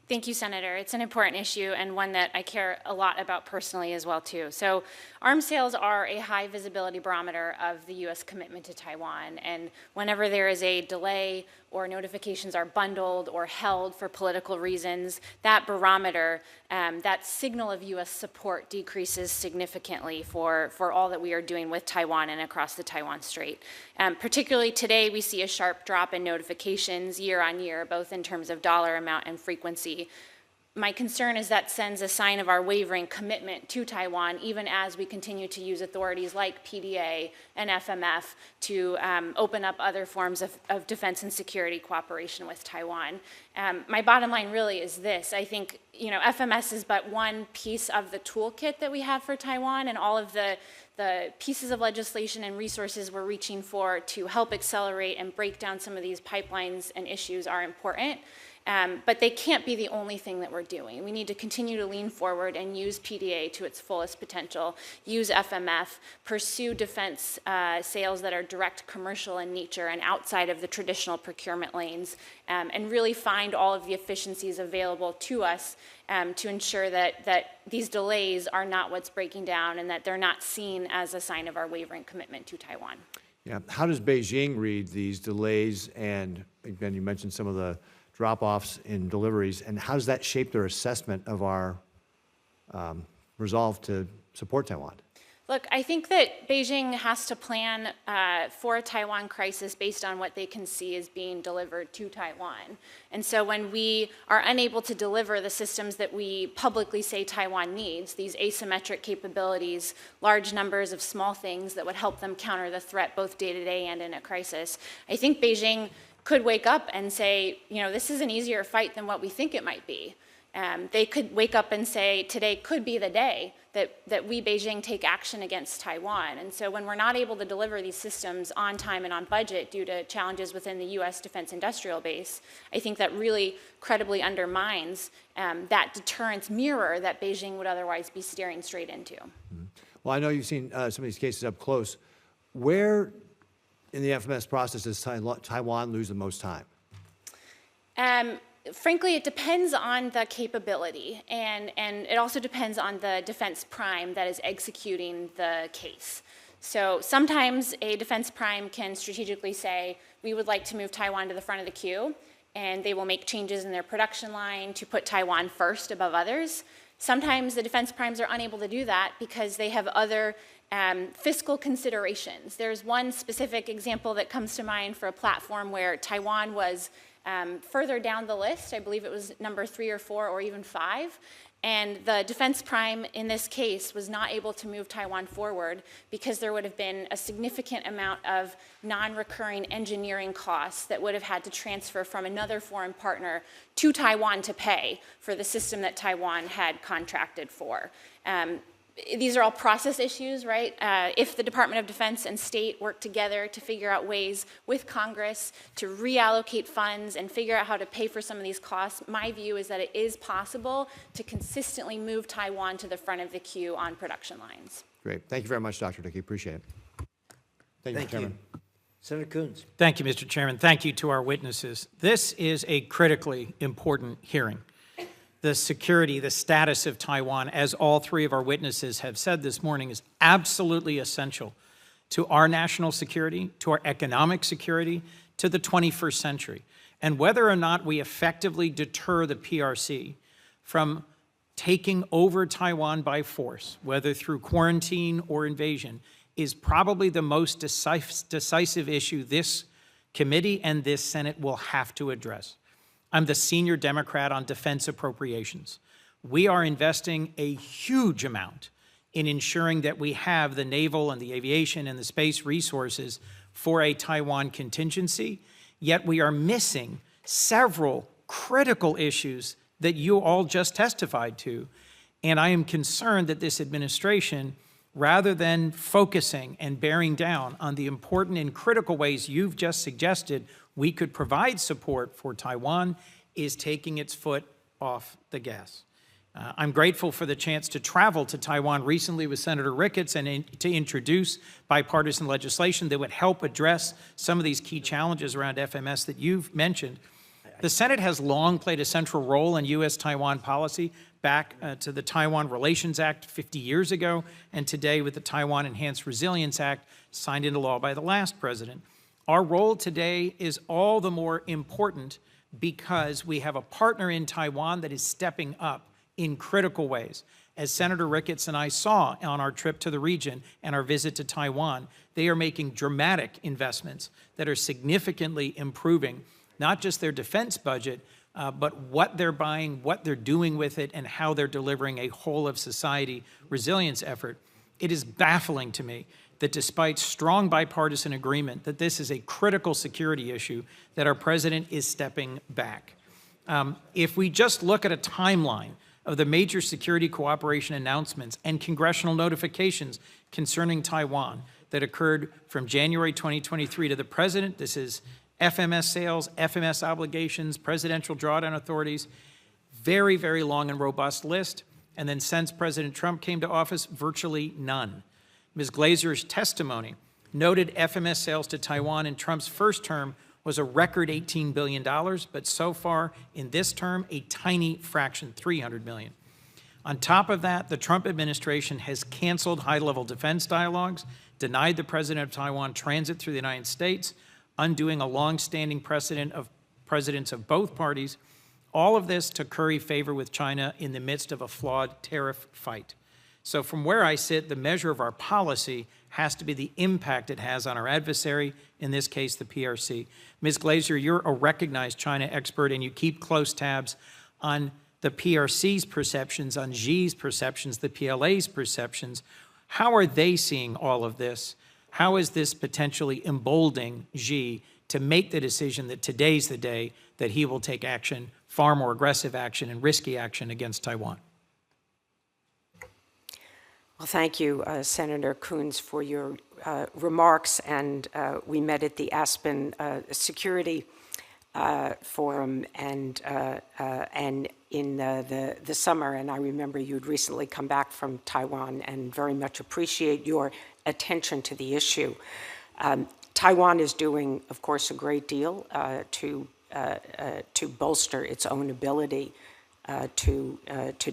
Thank you, Senator. It's an important issue and one that I care a lot about personally as well, too. So arms sales are a high visibility barometer of the U.S. commitment to Taiwan. And whenever there is a delay or notifications are bundled or held for political reasons, that barometer, that signal of U.S. support decreases significantly for all that we are doing with Taiwan and across the Taiwan Strait. Particularly today, we see a sharp drop in notifications year on year, both in terms of dollar amount and frequency. My concern is that sends a sign of our wavering commitment to Taiwan, even as we continue to use authorities like PDA and FMF to open up other forms of defense and security cooperation with Taiwan. My bottom line really is this. I think, FMS is but one piece of the toolkit that we have for Taiwan, and all of the pieces of legislation and resources we're reaching for to help accelerate and break down some of these pipelines and issues are important. But they can't be the only thing that we're doing. We need to continue to lean forward and use PDA to its fullest potential, use FMF, pursue defense sales that are direct commercial in nature and outside of the traditional procurement lanes, and really find all of the efficiencies available to us to ensure that these delays are not what's breaking down and that they're not seen as a sign of our wavering commitment to Taiwan. Yeah. How does Beijing read these delays? And again, you mentioned some of the drop-offs in deliveries, and how does that shape their assessment of our resolve to support Taiwan? Look, I think that Beijing has to plan for a Taiwan crisis based on what they can see as being delivered to Taiwan. And so when we are unable to deliver the systems that we publicly say Taiwan needs, these asymmetric capabilities, large numbers of small things that would help them counter the threat both day-to-day and in a crisis, I think Beijing could wake up and say, this is an easier fight than what we think it might be. They could wake up and say, today could be the day that we, Beijing, take action against Taiwan. And so when we're not able to deliver these systems on time and on budget due to challenges within the U.S. defense industrial base, I think that really credibly undermines that deterrence mirror that Beijing would otherwise be staring straight into. Mm-hmm. Well, I know you've seen some of these cases up close. Where in the FMS process does Taiwan lose the most time? Frankly, it depends on the capability, and it also depends on the defense prime that is executing the case. So sometimes a defense prime can strategically say, we would like to move Taiwan to the front of the queue, and they will make changes in their production line to put Taiwan first above others. Sometimes the defense primes are unable to do that because they have other fiscal considerations. There's one specific example that comes to mind for a platform where Taiwan was further down the list. I believe it was number 3 or 4 or even 5. And the defense prime in this case was not able to move Taiwan forward because there would have been a significant amount of non-recurring engineering costs that would have had to transfer from another foreign partner to Taiwan to pay for the system that Taiwan had contracted for. These are all process issues, right? If the Department of Defense and state work together to figure out ways with Congress to reallocate funds and figure out how to pay for some of these costs, my view is that it is possible to consistently move Taiwan to the front of the queue on production lines. Great. Thank you very much, Dr. Dickey. Appreciate it. Thank you, Mr. Chairman. Senator Coons. Thank you, Mr. Chairman. Thank you to our witnesses. This is a critically important hearing. The security, the status of Taiwan, as all 3 of our witnesses have said this morning, is absolutely essential to our national security, to our economic security, to the 21st century. And whether or not we effectively deter the PRC from taking over Taiwan by force, whether through quarantine or invasion, is probably the most decisive issue this committee and this Senate will have to address. I'm the senior Democrat on defense appropriations. We are investing a huge amount in ensuring that we have the naval and the aviation and the space resources for a Taiwan contingency, yet we are missing several critical issues that you all just testified to And I am concerned that this administration, rather than focusing and bearing down on the important and critical ways you've just suggested we could provide support for Taiwan, is taking its foot off the gas. I'm grateful for the chance to travel to Taiwan recently with Senator Ricketts and to introduce bipartisan legislation that would help address some of these key challenges around FMS that you've mentioned. The Senate has long played a central role in U.S. Taiwan policy, back to the Taiwan Relations Act 50 years ago, and today with the Taiwan Enhanced Resilience Act signed into law by the last president. Our role today is all the more important because we have a partner in Taiwan that is stepping up in critical ways. As Senator Ricketts and I saw on our trip to the region and our visit to Taiwan, they are making dramatic investments that are significantly improving not just their defense budget, but what they're buying, what they're doing with it, and how they're delivering a whole-of-society resilience effort. It is baffling to me that despite strong bipartisan agreement that this is a critical security issue, that our president is stepping back. If we just look at a timeline of the major security cooperation announcements and congressional notifications concerning Taiwan that occurred from January 2023 to the president, this is FMS sales, FMS obligations, presidential drawdown authorities, very, very long and robust list. And then since President Trump came to office, virtually none. Ms. Glaser's testimony noted FMS sales to Taiwan in Trump's first term was a record $18 billion, but so far in this term, a tiny fraction, $300 million. On top of that, the Trump administration has canceled high-level defense dialogues, denied the president of Taiwan transit through the United States, undoing a long-standing precedent of presidents of both parties, all of this to curry favor with China in the midst of a flawed tariff fight. So from where I sit, the measure of our policy has to be the impact it has on our adversary, in this case, the PRC. Ms. Glaser, you're a recognized China expert, and you keep close tabs on the PRC's perceptions, on Xi's perceptions, the PLA's perceptions. How are they seeing all of this? How is this potentially emboldening Xi to make the decision that today's the day that he will take action, far more aggressive action and risky action against Taiwan? Well, thank you, Senator Coons, for your remarks. And we met at the Aspen Security Forum and in the summer. And I remember you'd recently come back from Taiwan, and very much appreciate your attention to the issue. Taiwan is doing, of course, a great deal to bolster its own ability to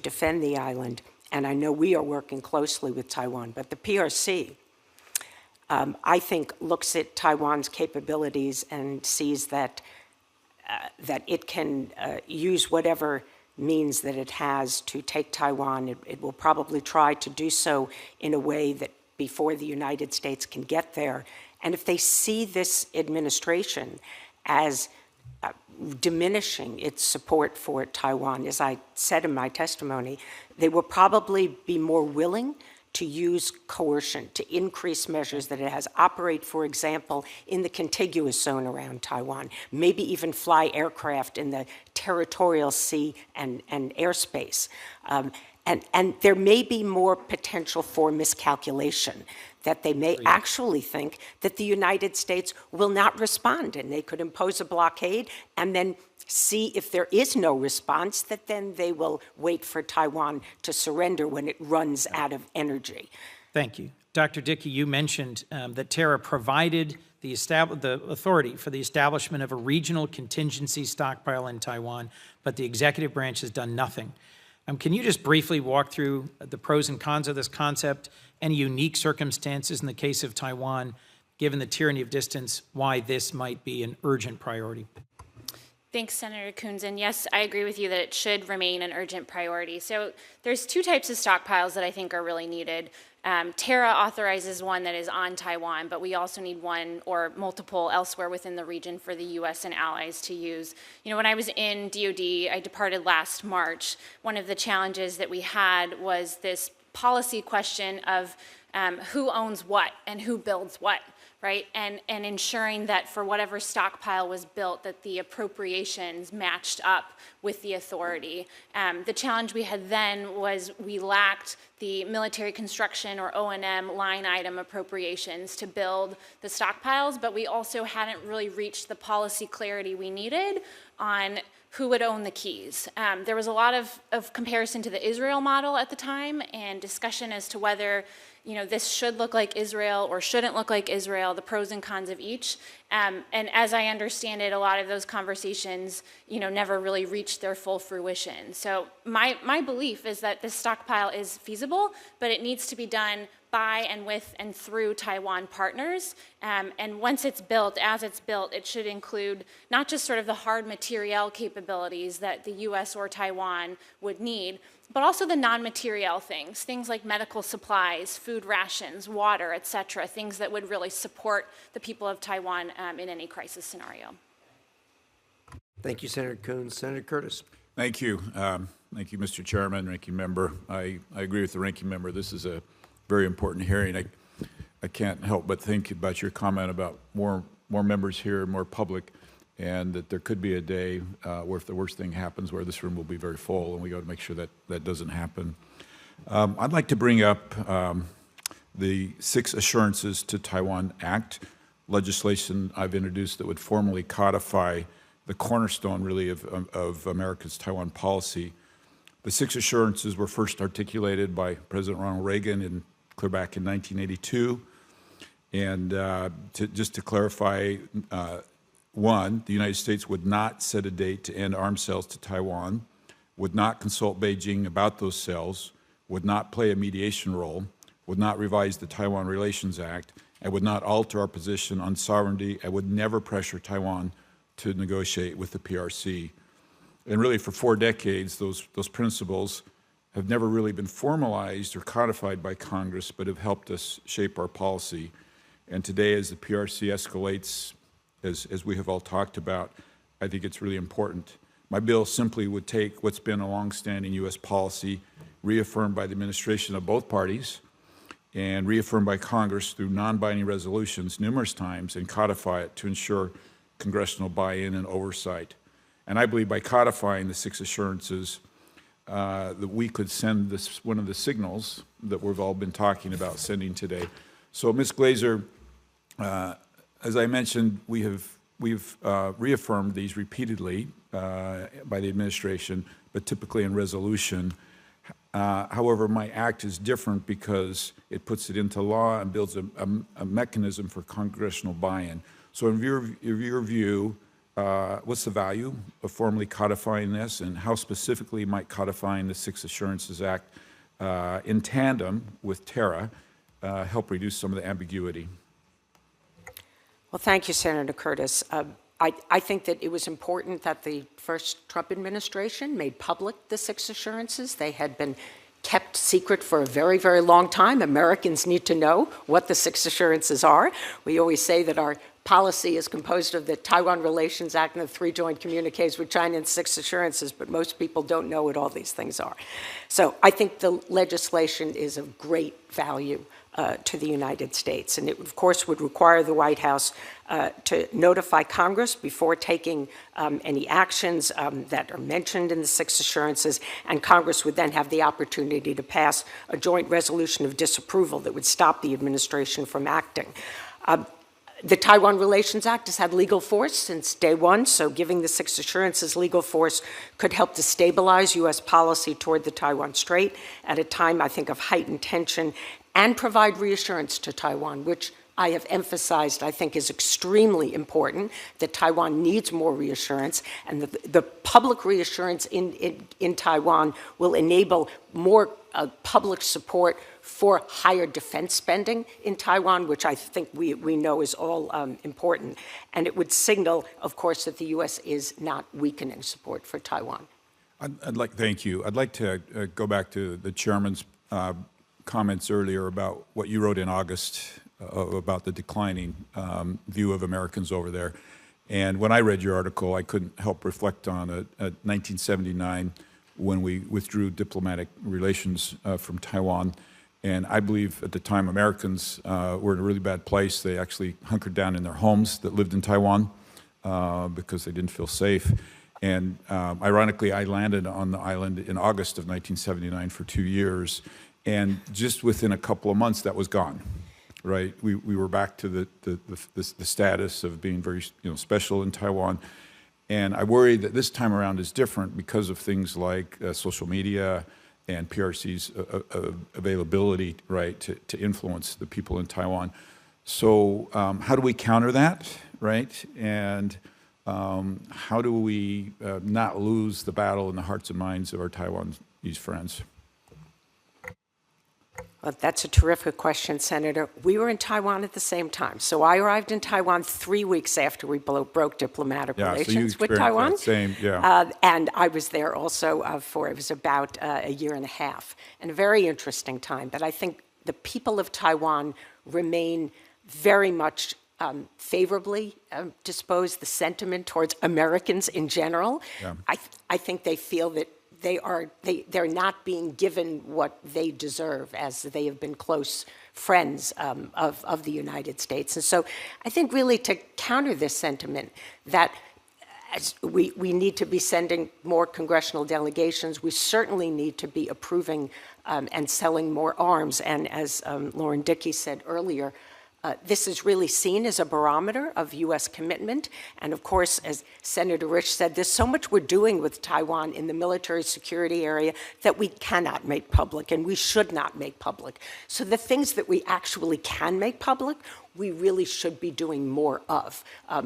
defend the island. And I know we are working closely with Taiwan, but the PRC, I think, looks at Taiwan's capabilities and sees that it can use whatever means that it has to take Taiwan. It will probably try to do so in a way that before the United States can get there. And if they see this administration as diminishing its support for Taiwan, as I said in my testimony, they will probably be more willing to use coercion, to increase measures that it has, operate, for example, in the contiguous zone around Taiwan, maybe even fly aircraft in the territorial sea and airspace. And there may be more potential for miscalculation, that they may actually think that the United States will not respond, and they could impose a blockade and then see if there is no response, that then they will wait for Taiwan to surrender when it runs out of energy. Thank you. Dr. Dickey, you mentioned that Tara provided the authority for the establishment of a regional contingency stockpile in Taiwan, but the executive branch has done nothing. Can you just briefly walk through the pros and cons of this concept, any unique circumstances in the case of Taiwan, given the tyranny of distance, why this might be an urgent priority? Thanks, Senator Coons. And yes, I agree with you that it should remain an urgent priority. So there's two types of stockpiles that I think are really needed. TARA authorizes one that is on Taiwan, but we also need one or multiple elsewhere within the region for the U.S. and allies to use. You know, when I was in DOD, I departed last March. One of the challenges that we had was this policy question of who owns what and who builds what, right? And ensuring that for whatever stockpile was built, that the appropriations matched up with the authority. The challenge we had then was we lacked the military construction or O&M line item appropriations to build the stockpiles, but we also hadn't really reached the policy clarity we needed on who would own the keys. There was a lot of comparison to the Israel model at the time and discussion as to whether this should look like Israel or shouldn't look like Israel, the pros and cons of each. And as I understand it, a lot of those conversations, never really reached their full fruition. So my belief is that this stockpile is feasible, but it needs to be done by and with and through Taiwan partners. And once it's built, as it's built, it should include not just sort of the hard material capabilities that the U.S. or Taiwan would need, but also the non-material things like medical supplies, food rations, water, et cetera, things that would really support the people of Taiwan in any crisis scenario. Thank you, Senator Coons. Senator Curtis. Thank you. Thank you, Mr. Chairman, Ranking Member. I agree with the Ranking Member. This is a very important hearing. I can't help but think about your comment about more members here, more public, and that there could be a day where if the worst thing happens, where this room will be very full, and we got to make sure that that doesn't happen. I'd like to bring up the 6 Assurances to Taiwan Act, legislation I've introduced that would formally codify the cornerstone, really, of America's Taiwan policy. The 6 assurances were first articulated by President Ronald Reagan clear back in 1982. And just to clarify, 1, the United States would not set a date to end arms sales to Taiwan, would not consult Beijing about those sales, would not play a mediation role, would not revise the Taiwan Relations Act, and would not alter our position on sovereignty, and would never pressure Taiwan to negotiate with the PRC. And really, for 4 decades, those principles have never really been formalized or codified by Congress, but have helped us shape our policy. And today, as the PRC escalates, as we have all talked about, I think it's really important. My bill simply would take what's been a longstanding U.S. policy, reaffirmed by the administration of both parties, and reaffirmed by Congress through non-binding resolutions numerous times, and codify it to ensure congressional buy-in and oversight. And I believe by codifying the 6 assurances, that we could send this one of the signals that we've all been talking about sending today. So, Ms. Glazer, as I mentioned, we've reaffirmed these repeatedly by the administration, but typically in resolution. However, my act is different because it puts it into law and builds a mechanism for congressional buy-in. So in your view, what's the value of formally codifying this, and how specifically might codifying the 6 Assurances Act in tandem with TERA help reduce some of the ambiguity? Well, thank you, Senator Curtis. I think that it was important that the first Trump administration made public the 6 assurances. They had been kept secret for a very, very long time. Americans need to know what the 6 assurances are. We always say that our policy is composed of the Taiwan Relations Act and the 3 joint communiques with China and 6 assurances, but most people don't know what all these things are. So I think the legislation is of great value to the United States. And it, of course, would require the White House to notify Congress before taking any actions that are mentioned in the 6 assurances, and Congress would then have the opportunity to pass a joint resolution of disapproval that would stop the administration from acting. The Taiwan Relations Act has had legal force since day one, so giving the 6 assurances legal force could help to stabilize U.S. policy toward the Taiwan Strait at a time, I think, of heightened tension, and provide reassurance to Taiwan, which I have emphasized, I think, is extremely important, that Taiwan needs more reassurance, and the public reassurance in Taiwan will enable more public support for higher defense spending in Taiwan, which I think we know is all important. And it would signal, of course, that the U.S. is not weakening support for Taiwan. Thank you. I'd like to go back to the chairman's comments earlier about what you wrote in August about the declining view of Americans over there. And when I read your article, I couldn't help reflect on 1979 when we withdrew diplomatic relations from Taiwan. And I believe at the time Americans were in a really bad place. They actually hunkered down in their homes that lived in Taiwan because they didn't feel safe. And ironically, I landed on the island in August of 1979 for 2 years. And just within a couple of months, that was gone, right? We were back to the status of being very special in Taiwan. And I worry that this time around is different because of things like social media and PRC's availability, right, to influence the people in Taiwan. So how do we counter that, right? And how do we not lose the battle in the hearts and minds of our Taiwanese friends? Well, that's a terrific question, Senator. We were in Taiwan at the same time. So I arrived in Taiwan 3 weeks after we broke diplomatic relations with Taiwan. That same, yeah. And I was there also it was about a year and a half, and a very interesting time. But I think the people of Taiwan remain very much favorably disposed, the sentiment towards Americans in general. Yeah. I think they feel that they're not being given what they deserve, as they have been close friends of the United States. And so I think really to counter this sentiment that we need to be sending more congressional delegations, we certainly need to be approving and selling more arms. And as Lauren Dickey said earlier, this is really seen as a barometer of U.S. commitment. And of course, as Senator Risch said, there's so much we're doing with Taiwan in the military security area that we cannot make public and we should not make public. So the things that we actually can make public, we really should be doing more of,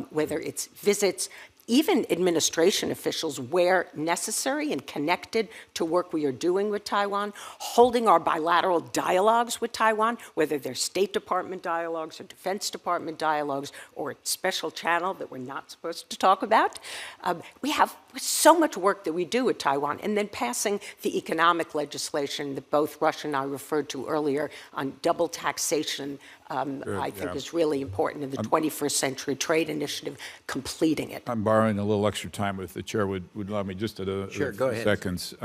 whether it's visits, even administration officials where necessary and connected to work we are doing with Taiwan, holding our bilateral dialogues with Taiwan, whether they're State Department dialogues or Defense Department dialogues or a special channel that we're not supposed to talk about. We have so much work that we do with Taiwan, and then passing the economic legislation that both Rush and I referred to earlier on double taxation, I think is really important in the 21st Century Trade Initiative, completing it. I'm borrowing a little extra time if the chair would allow me just a Sure, go ahead. seconds.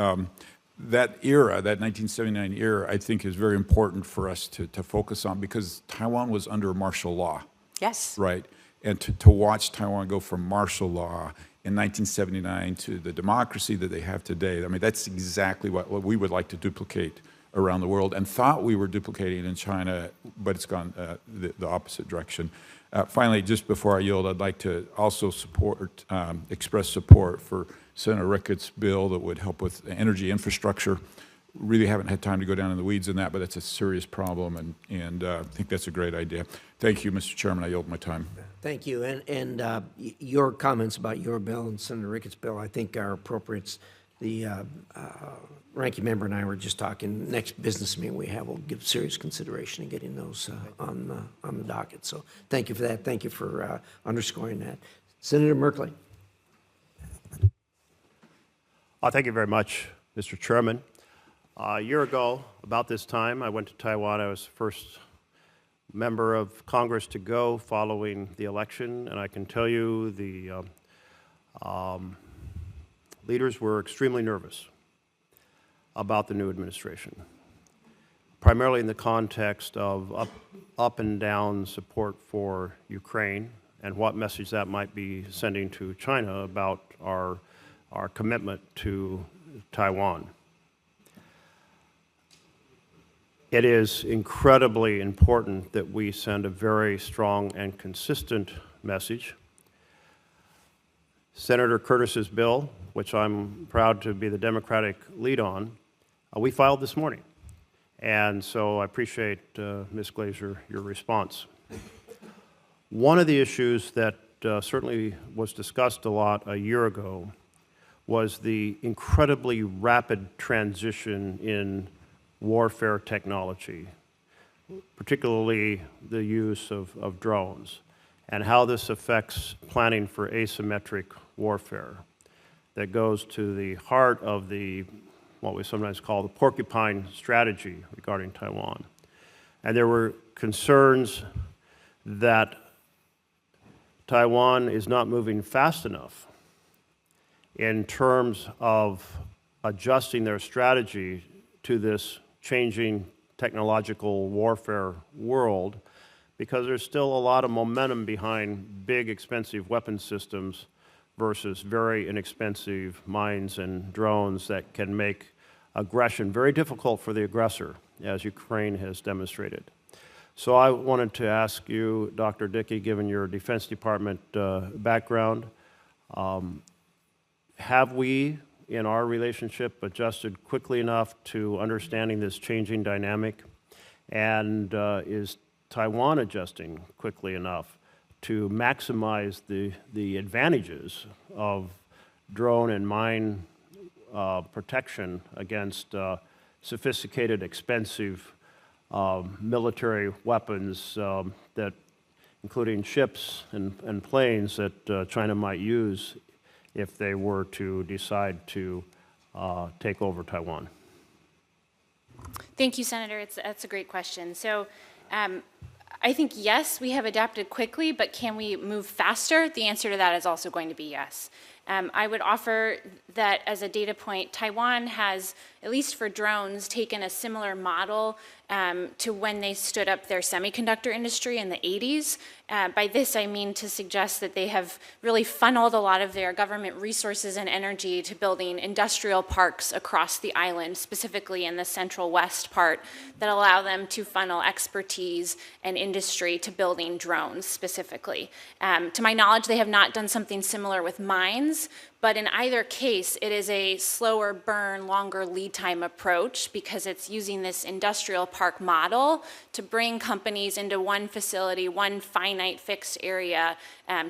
That era, that 1979 era, I think is very important for us to focus on because Taiwan was under martial law. Yes. Right. And to watch Taiwan go from martial law in 1979 to the democracy that they have today, I mean, that's exactly what we would like to duplicate around the world and thought we were duplicating in China, but it's gone the opposite direction. Finally, just before I yield, I'd like to also express support for Senator Ricketts' bill that would help with energy infrastructure. Really haven't had time to go down in the weeds in that, but it's a serious problem, and I think that's a great idea. Thank you, Mr. Chairman. I yield my time. Thank you. And your comments about your bill and Senator Ricketts' bill, I think, are appropriate. The ranking member and I were just talking, next business meeting we have, we'll give serious consideration in getting those on the docket. So thank you for that. Thank you for underscoring that. Senator Merkley. Thank you very much, Mr. Chairman. A year ago, about this time, I went to Taiwan. I was the first member of Congress to go following the election, and I can tell you the leaders were extremely nervous about the new administration, primarily in the context of up and down support for Ukraine and what message that might be sending to China about our commitment to Taiwan. It is incredibly important that we send a very strong and consistent message. Senator Curtis's bill, which I'm proud to be the Democratic lead on, we filed this morning. And so I appreciate, Ms. Glazer, your response. One of the issues that certainly was discussed a lot a year ago was the incredibly rapid transition in warfare technology, particularly the use of drones, and how this affects planning for asymmetric warfare that goes to the heart of what we sometimes call the porcupine strategy regarding Taiwan. And there were concerns that Taiwan is not moving fast enough in terms of adjusting their strategy to this changing technological warfare world, because there's still a lot of momentum behind big, expensive weapon systems versus very inexpensive mines and drones that can make aggression very difficult for the aggressor, as Ukraine has demonstrated. So I wanted to ask you, Dr. Dickey, given your Defense Department background, have we, in our relationship, adjusted quickly enough to understanding this changing dynamic? And is Taiwan adjusting quickly enough to maximize the advantages of drone and mine protection against sophisticated, expensive military weapons that, including ships and planes that China might use if they were to decide to take over Taiwan? Thank you, Senator. That's a great question. So I think, yes, we have adapted quickly, but can we move faster? The answer to that is also going to be yes. I would offer that as a data point, Taiwan has, at least for drones, taken a similar model to when they stood up their semiconductor industry in the 80s. By this, I mean to suggest that they have really funneled a lot of their government resources and energy to building industrial parks across the island, specifically in the central west part, that allow them to funnel expertise and industry to building drones specifically. To my knowledge, they have not done something similar with mines, but in either case, it is a slower burn, longer lead time approach because it's using this industrial park model to bring companies into one facility, one finite fixed area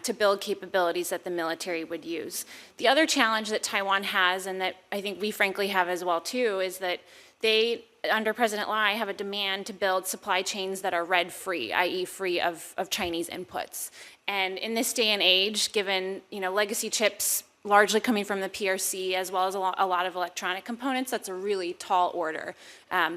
to build capabilities that the military would use. The other challenge that Taiwan has, and that I think we frankly have as well too, is that they, under President Lai, have a demand to build supply chains that are red-free, i.e. free of Chinese inputs. And in this day and age, given legacy chips largely coming from the PRC, as well as a lot of electronic components, that's a really tall order,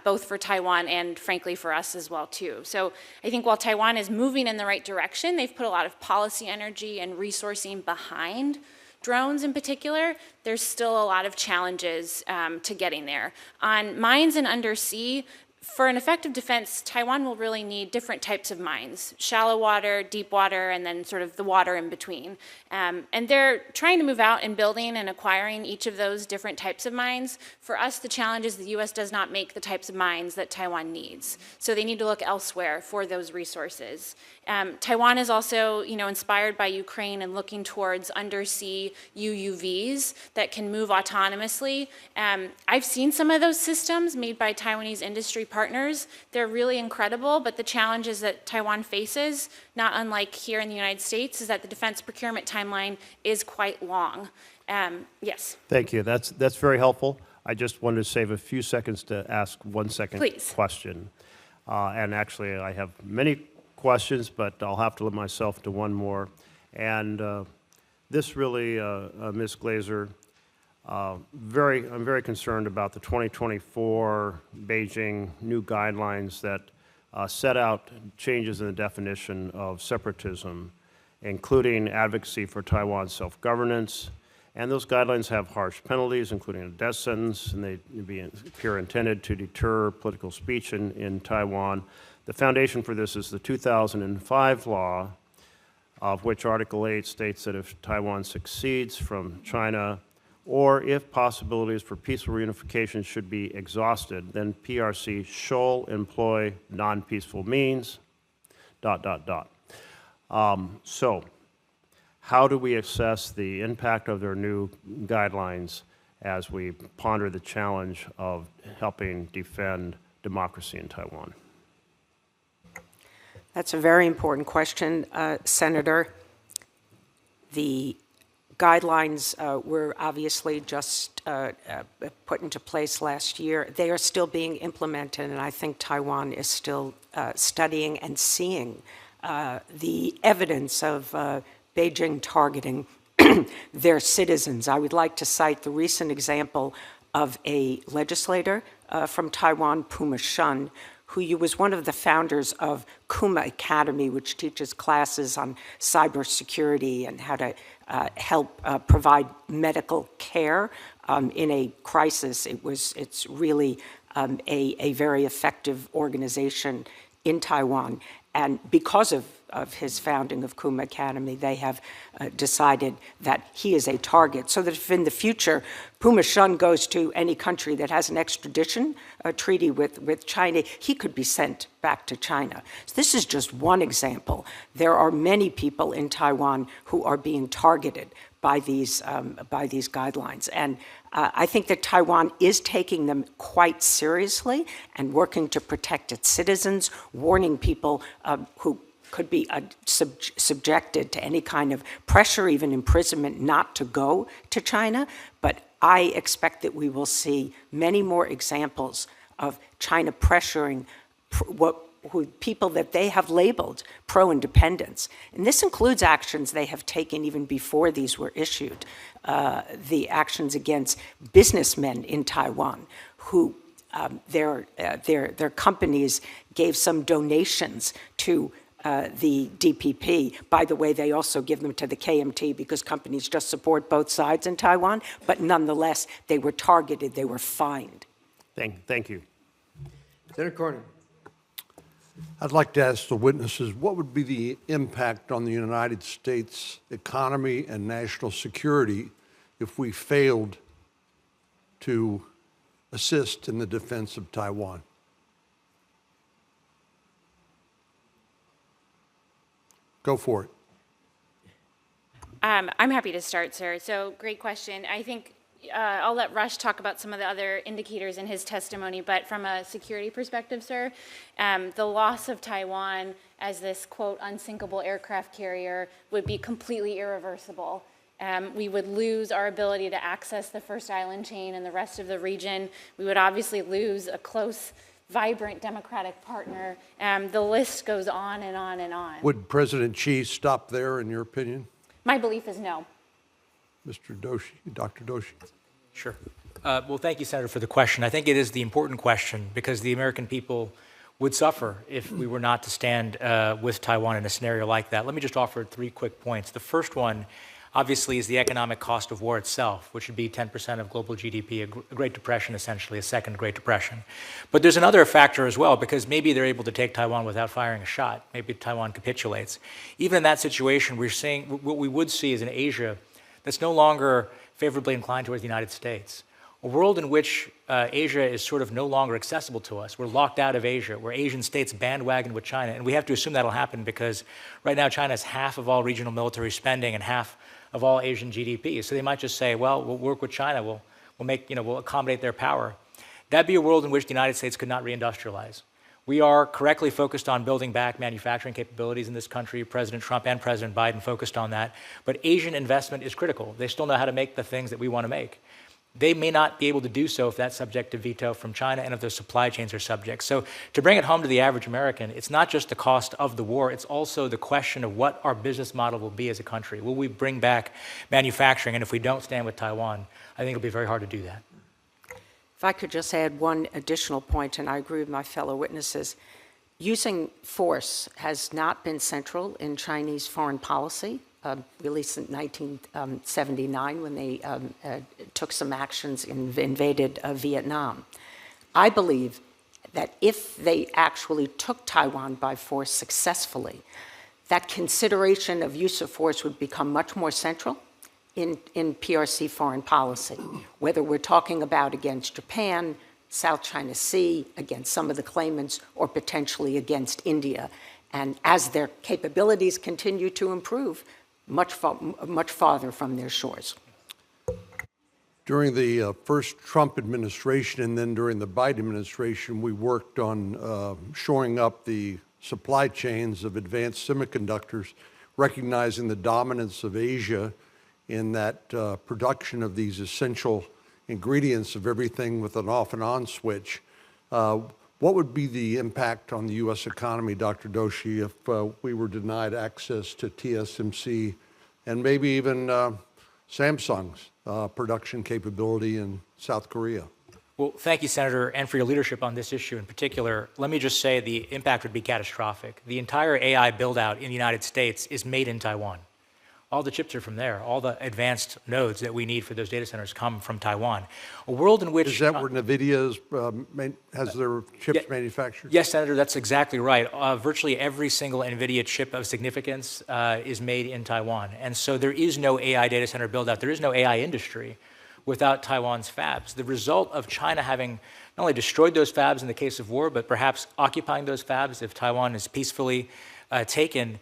both for Taiwan and frankly for us as well too. So I think while Taiwan is moving in the right direction, they've put a lot of policy energy and resourcing behind drones in particular. There's still a lot of challenges to getting there. On mines and undersea, for an effective defense, Taiwan will really need different types of mines, shallow water, deep water, and then sort of the water in between. And they're trying to move out and building and acquiring each of those different types of mines. For us, the challenge is the U.S. does not make the types of mines that Taiwan needs. So they need to look elsewhere for those resources. Taiwan is also, inspired by Ukraine and looking towards undersea UUVs that can move autonomously. I've seen some of those systems made by Taiwanese industry partners. They're really incredible, but the challenges that Taiwan faces, not unlike here in the United States, is that the defense procurement timeline is quite long. Yes. Thank you. That's very helpful. I just wanted to save a few seconds to ask one second question. And actually, I have many questions, but I'll have to limit myself to one more. And this really, Ms. Glazer, I'm very concerned about the 2024 Beijing new guidelines that set out changes in the definition of separatism, including advocacy for Taiwan's self-governance. And those guidelines have harsh penalties, including a death sentence, and they appear intended to deter political speech in Taiwan. The foundation for this is the 2005 law, of which Article 8 states that if Taiwan succeeds from China, or if possibilities for peaceful reunification should be exhausted, then PRC shall employ non-peaceful means, ... So, how do we assess the impact of their new guidelines as we ponder the challenge of helping defend democracy in Taiwan? That's a very important question, Senator. The guidelines were obviously just put into place last year. They are still being implemented, and I think Taiwan is still studying and seeing the evidence of Beijing targeting their citizens. I would like to cite the recent example of a legislator from Taiwan, Puma Shun, who was one of the founders of Kuma Academy, which teaches classes on cybersecurity and how to help provide medical care in a crisis. It's really a very effective organization in Taiwan. And because of his founding of Kuma Academy, they have decided that he is a target, so that if in the future Puma Shun goes to any country that has an extradition treaty with China, he could be sent back to China. So this is just one example. There are many people in Taiwan who are being targeted by these guidelines. And I think that Taiwan is taking them quite seriously and working to protect its citizens, warning people who could be subjected to any kind of pressure, even imprisonment, not to go to China. But I expect that we will see many more examples of China pressuring people that they have labeled pro-independence. And this includes actions they have taken even before these were issued, the actions against businessmen in Taiwan who their companies gave some donations to the DPP. By the way, they also give them to the KMT because companies just support both sides in Taiwan, but nonetheless, they were targeted, they were fined. Thank you. Senator Cornyn. I'd like to ask the witnesses, what would be the impact on the United States economy and national security if we failed to assist in the defense of Taiwan? Go for it. I'm happy to start, sir. So great question. I think I'll let Rush talk about some of the other indicators in his testimony, but from a security perspective, sir, the loss of Taiwan as this, quote, unsinkable aircraft carrier would be completely irreversible. We would lose our ability to access the first island chain and the rest of the region. We would obviously lose a close, vibrant democratic partner. The list goes on and on and on. Would President Xi stop there, in your opinion? My belief is no. Mr. Doshi, Dr. Doshi. Sure. Well, thank you, Senator, for the question. I think it is the important question because the American people would suffer if we were not to stand with Taiwan in a scenario like that. Let me just offer 3 quick points. The first one, obviously, is the economic cost of war itself, which would be 10% of global GDP, a Great Depression, essentially, a second Great Depression. But there's another factor as well, because maybe they're able to take Taiwan without firing a shot. Maybe Taiwan capitulates. Even in that situation, we're seeing, what we would see is an Asia that's no longer favorably inclined towards the United States. A world in which Asia is sort of no longer accessible to us. We're locked out of Asia, where Asian states bandwagon with China. And we have to assume that'll happen because right now China is half of all regional military spending and half of all Asian GDP. So they might just say, well, we'll work with China, we'll accommodate their power. That'd be a world in which the United States could not reindustrialize. We are correctly focused on building back manufacturing capabilities in this country. President Trump and President Biden focused on that. But Asian investment is critical. They still know how to make the things that we want to make. They may not be able to do so if that's subject to veto from China and if their supply chains are subject. So to bring it home to the average American, it's not just the cost of the war, it's also the question of what our business model will be as a country. Will we bring back manufacturing? And if we don't stand with Taiwan, I think it'll be very hard to do that. If I could just add one additional point, and I agree with my fellow witnesses, using force has not been central in Chinese foreign policy, really since 1979 when they took some actions and invaded Vietnam. I believe that if they actually took Taiwan by force successfully, that consideration of use of force would become much more central in PRC foreign policy, whether we're talking about against Japan, South China Sea, against some of the claimants, or potentially against India. And as their capabilities continue to improve, much farther from their shores. During the first Trump administration and then during the Biden administration, we worked on shoring up the supply chains of advanced semiconductors, recognizing the dominance of Asia in that production of these essential ingredients of everything with an off and on switch. What would be the impact on the U.S. economy, Dr. Doshi, if we were denied access to TSMC and maybe even Samsung's production capability in South Korea? Well, thank you, Senator, and for your leadership on this issue in particular. Let me just say the impact would be catastrophic. The entire AI build-out in the United States is made in Taiwan. All the chips are from there. All the advanced nodes that we need for those data centers come from Taiwan. A world in which... Is that where NVIDIA has their chips manufactured? Yes, Senator, that's exactly right. Virtually every single NVIDIA chip of significance is made in Taiwan. And so there is no AI data center build-out. There is no AI industry without Taiwan's fabs. The result of China having not only destroyed those fabs in the case of war, but perhaps occupying those fabs if Taiwan is peacefully taken,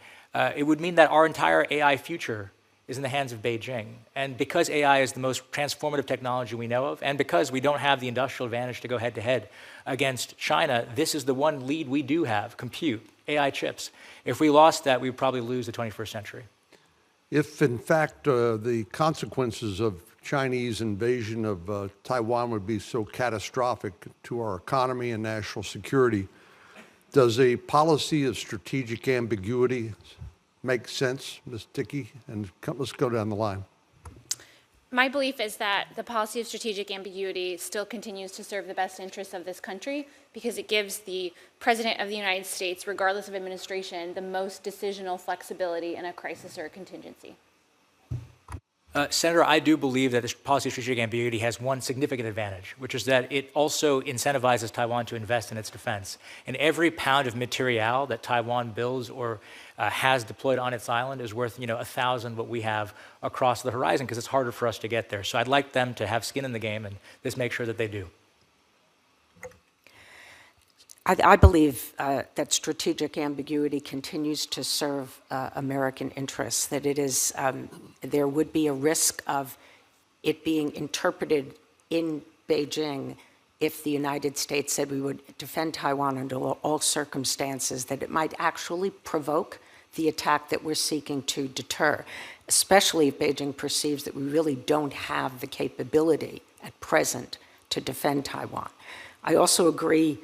it would mean that our entire AI future is in the hands of Beijing. And because AI is the most transformative technology we know of, and because we don't have the industrial advantage to go head-to-head against China, this is the one lead we do have, compute, AI chips. If we lost that, we would probably lose the 21st century. If, in fact, the consequences of Chinese invasion of Taiwan would be so catastrophic to our economy and national security, does a policy of strategic ambiguity make sense, Ms. Dickey? And let's go down the line. My belief is that the policy of strategic ambiguity still continues to serve the best interests of this country because it gives the President of the United States, regardless of administration, the most decisional flexibility in a crisis or a contingency. Senator, I do believe that this policy of strategic ambiguity has one significant advantage, which is that it also incentivizes Taiwan to invest in its defense. And every pound of material that Taiwan builds or has deployed on its island is worth, 1,000 what we have across the horizon because it's harder for us to get there. So I'd like them to have skin in the game, and this makes sure that they do. I believe that strategic ambiguity continues to serve American interests, that it is, there would be a risk of it being interpreted in Beijing if the United States said we would defend Taiwan under all circumstances, that it might actually provoke the attack that we're seeking to deter, especially if Beijing perceives that we really don't have the capability at present to defend Taiwan. I also agree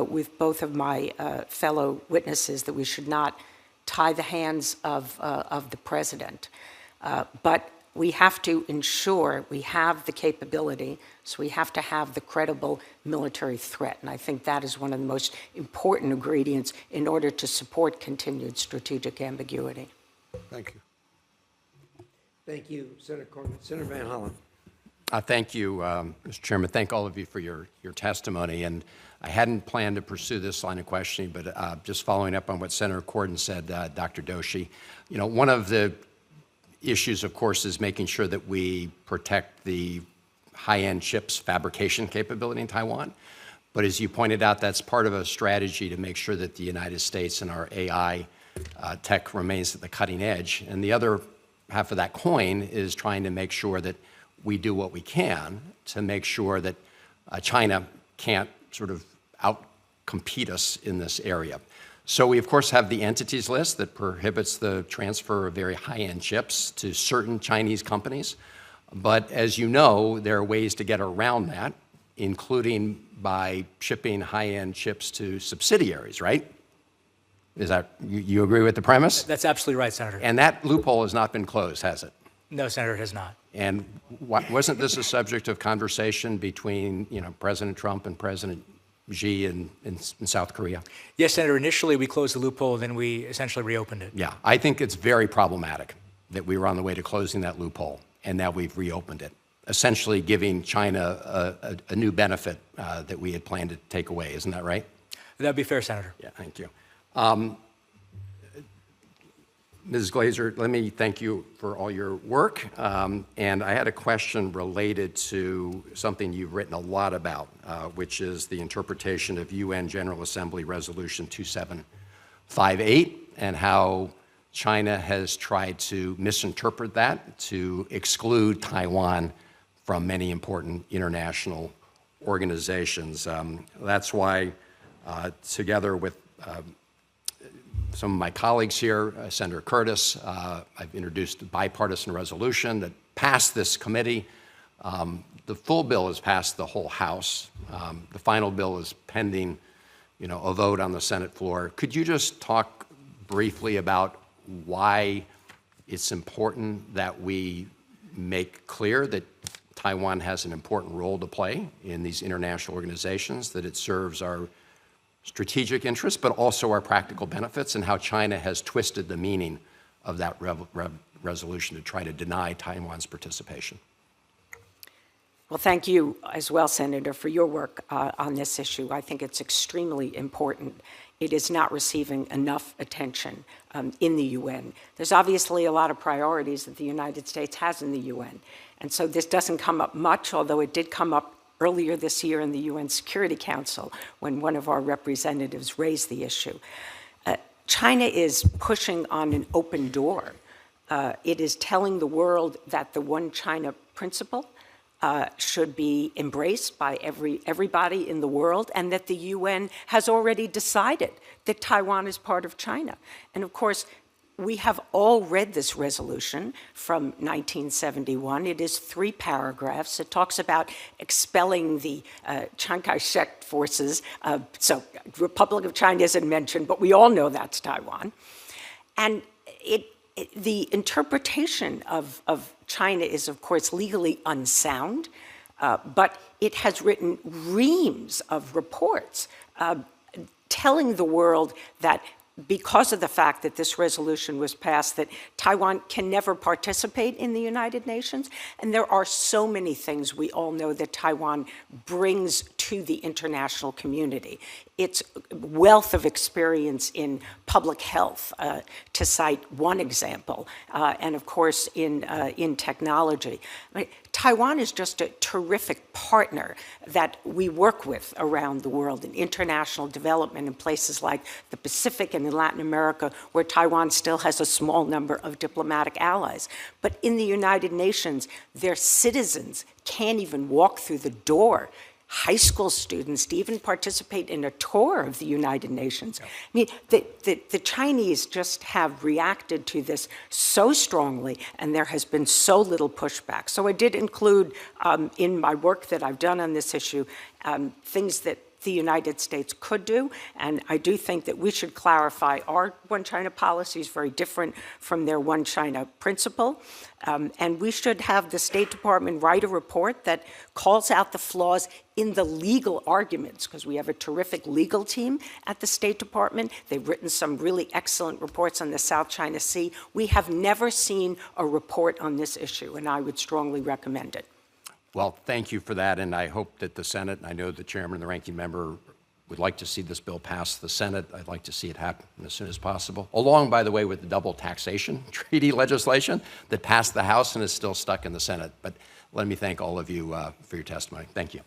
with both of my fellow witnesses that we should not tie the hands of the president. But we have to ensure we have the capability, so we have to have the credible military threat. And I think that is one of the most important ingredients in order to support continued strategic ambiguity. Thank you. Thank you, Senator Cornyn. Senator Van Hollen. Thank you, Mr. Chairman. Thank all of you for your testimony. And I hadn't planned to pursue this line of questioning, but just following up on what Senator Corden said, Dr. Doshi, one of the issues, of course, is making sure that we protect the high-end chips fabrication capability in Taiwan. But as you pointed out, that's part of a strategy to make sure that the United States and our AI tech remains at the cutting edge. And the other half of that coin is trying to make sure that we do what we can to make sure that China can't sort of out-compete us in this area. So we, of course, have the entities list that prohibits the transfer of very high-end chips to certain Chinese companies. But as you know, there are ways to get around that, including by shipping high-end chips to subsidiaries, right? Is that, you agree with the premise? That's absolutely right, Senator. And that loophole has not been closed, has it? No, Senator, it has not. And wasn't this a subject of conversation between, President Trump and President Xi in South Korea? Yes, Senator. Initially, we closed the loophole, then we essentially reopened it. Yeah, I think it's very problematic that we were on the way to closing that loophole, and now we've reopened it, essentially giving China a new benefit that we had planned to take away. Isn't that right? That would be fair, Senator. Yeah, thank you. Mrs. Glazer, let me thank you for all your work. And I had a question related to something you've written a lot about, which is the interpretation of UN General Assembly Resolution 2758 and how China has tried to misinterpret that to exclude Taiwan from many important international organizations. That's why, together with some of my colleagues here, Senator Curtis, I've introduced a bipartisan resolution that passed this committee. The full bill has passed the whole House. The final bill is pending, a vote on the Senate floor. Could you just talk briefly about why it's important that we make clear that Taiwan has an important role to play in these international organizations, that it serves our strategic interests, but also our practical benefits, and how China has twisted the meaning of that resolution to try to deny Taiwan's participation. Well, thank you as well, Senator, for your work on this issue. I think it's extremely important. It is not receiving enough attention in the UN. There's obviously a lot of priorities that the United States has in the UN. And so this doesn't come up much, although it did come up earlier this year in the UN Security Council when one of our representatives raised the issue. China is pushing on an open door. It is telling the world that the One China principle should be embraced by everybody in the world, and that the UN has already decided that Taiwan is part of China. And of course, we have all read this resolution from 1971. It is 3 paragraphs. It talks about expelling the Chiang Kai-shek forces. So Republic of China isn't mentioned, but we all know that's Taiwan. And the interpretation of China is, of course, legally unsound, but it has written reams of reports telling the world that because of the fact that this resolution was passed, that Taiwan can never participate in the United Nations. And there are so many things we all know that Taiwan brings to the international community. Its wealth of experience in public health, to cite one example, and of course in technology. Taiwan is just a terrific partner that we work with around the world in international development in places like the Pacific and in Latin America, where Taiwan still has a small number of diplomatic allies. But in the United Nations, their citizens can't even walk through the door. High school students to even participate in a tour of the United Nations. I mean, the Chinese just have reacted to this so strongly, and there has been so little pushback. So I did include in my work that I've done on this issue things that the United States could do, and I do think that we should clarify our One China policy is very different from their One China principle, and we should have the State Department write a report that calls out the flaws in the legal arguments, because we have a terrific legal team at the State Department. They've written some really excellent reports on the South China Sea. We have never seen a report on this issue, and I would strongly recommend it. Well, thank you for that, and I hope that the Senate, and I know the chairman and the ranking member would like to see this bill pass the Senate. I'd like to see it happen as soon as possible, along, by the way, with the double taxation treaty legislation that passed the House and is still stuck in the Senate. But let me thank all of you for your testimony. Thank you.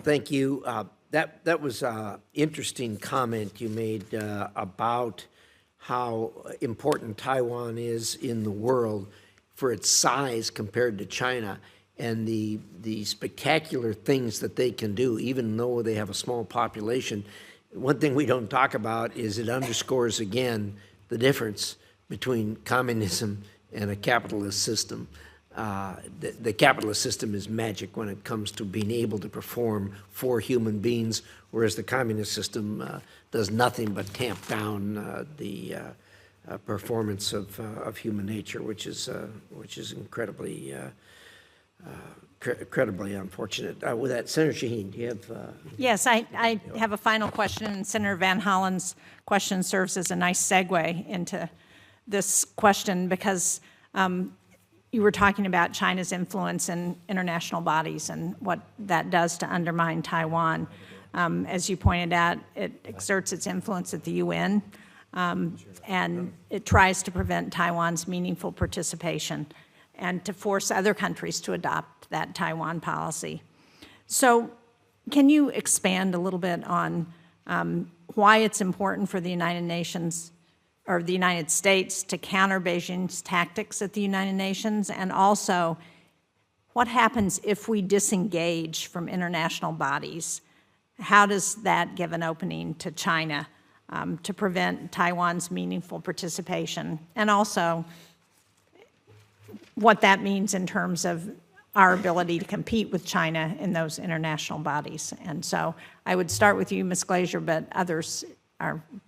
Thank you. That was an interesting comment you made about how important Taiwan is in the world for its size compared to China, and the spectacular things that they can do, even though they have a small population. One thing we don't talk about is it underscores again the difference between communism and a capitalist system. The capitalist system is magic when it comes to being able to perform for human beings, whereas the communist system does nothing but tamp down the performance of human nature, which is incredibly unfortunate. With that, Senator Shaheen, do you have? Yes, I have a final question, and Senator Van Hollen's question serves as a nice segue into this question, because you were talking about China's influence in international bodies and what that does to undermine Taiwan. As you pointed out, it exerts its influence at the UN, and it tries to prevent Taiwan's meaningful participation and to force other countries to adopt that Taiwan policy. So can you expand a little bit on why it's important for the United Nations or the United States to counter Beijing's tactics at the United Nations, and also what happens if we disengage from international bodies? How does that give an opening to China to prevent Taiwan's meaningful participation, and also what that means in terms of our ability to compete with China in those international bodies? And so I would start with you, Ms. Glaser, but others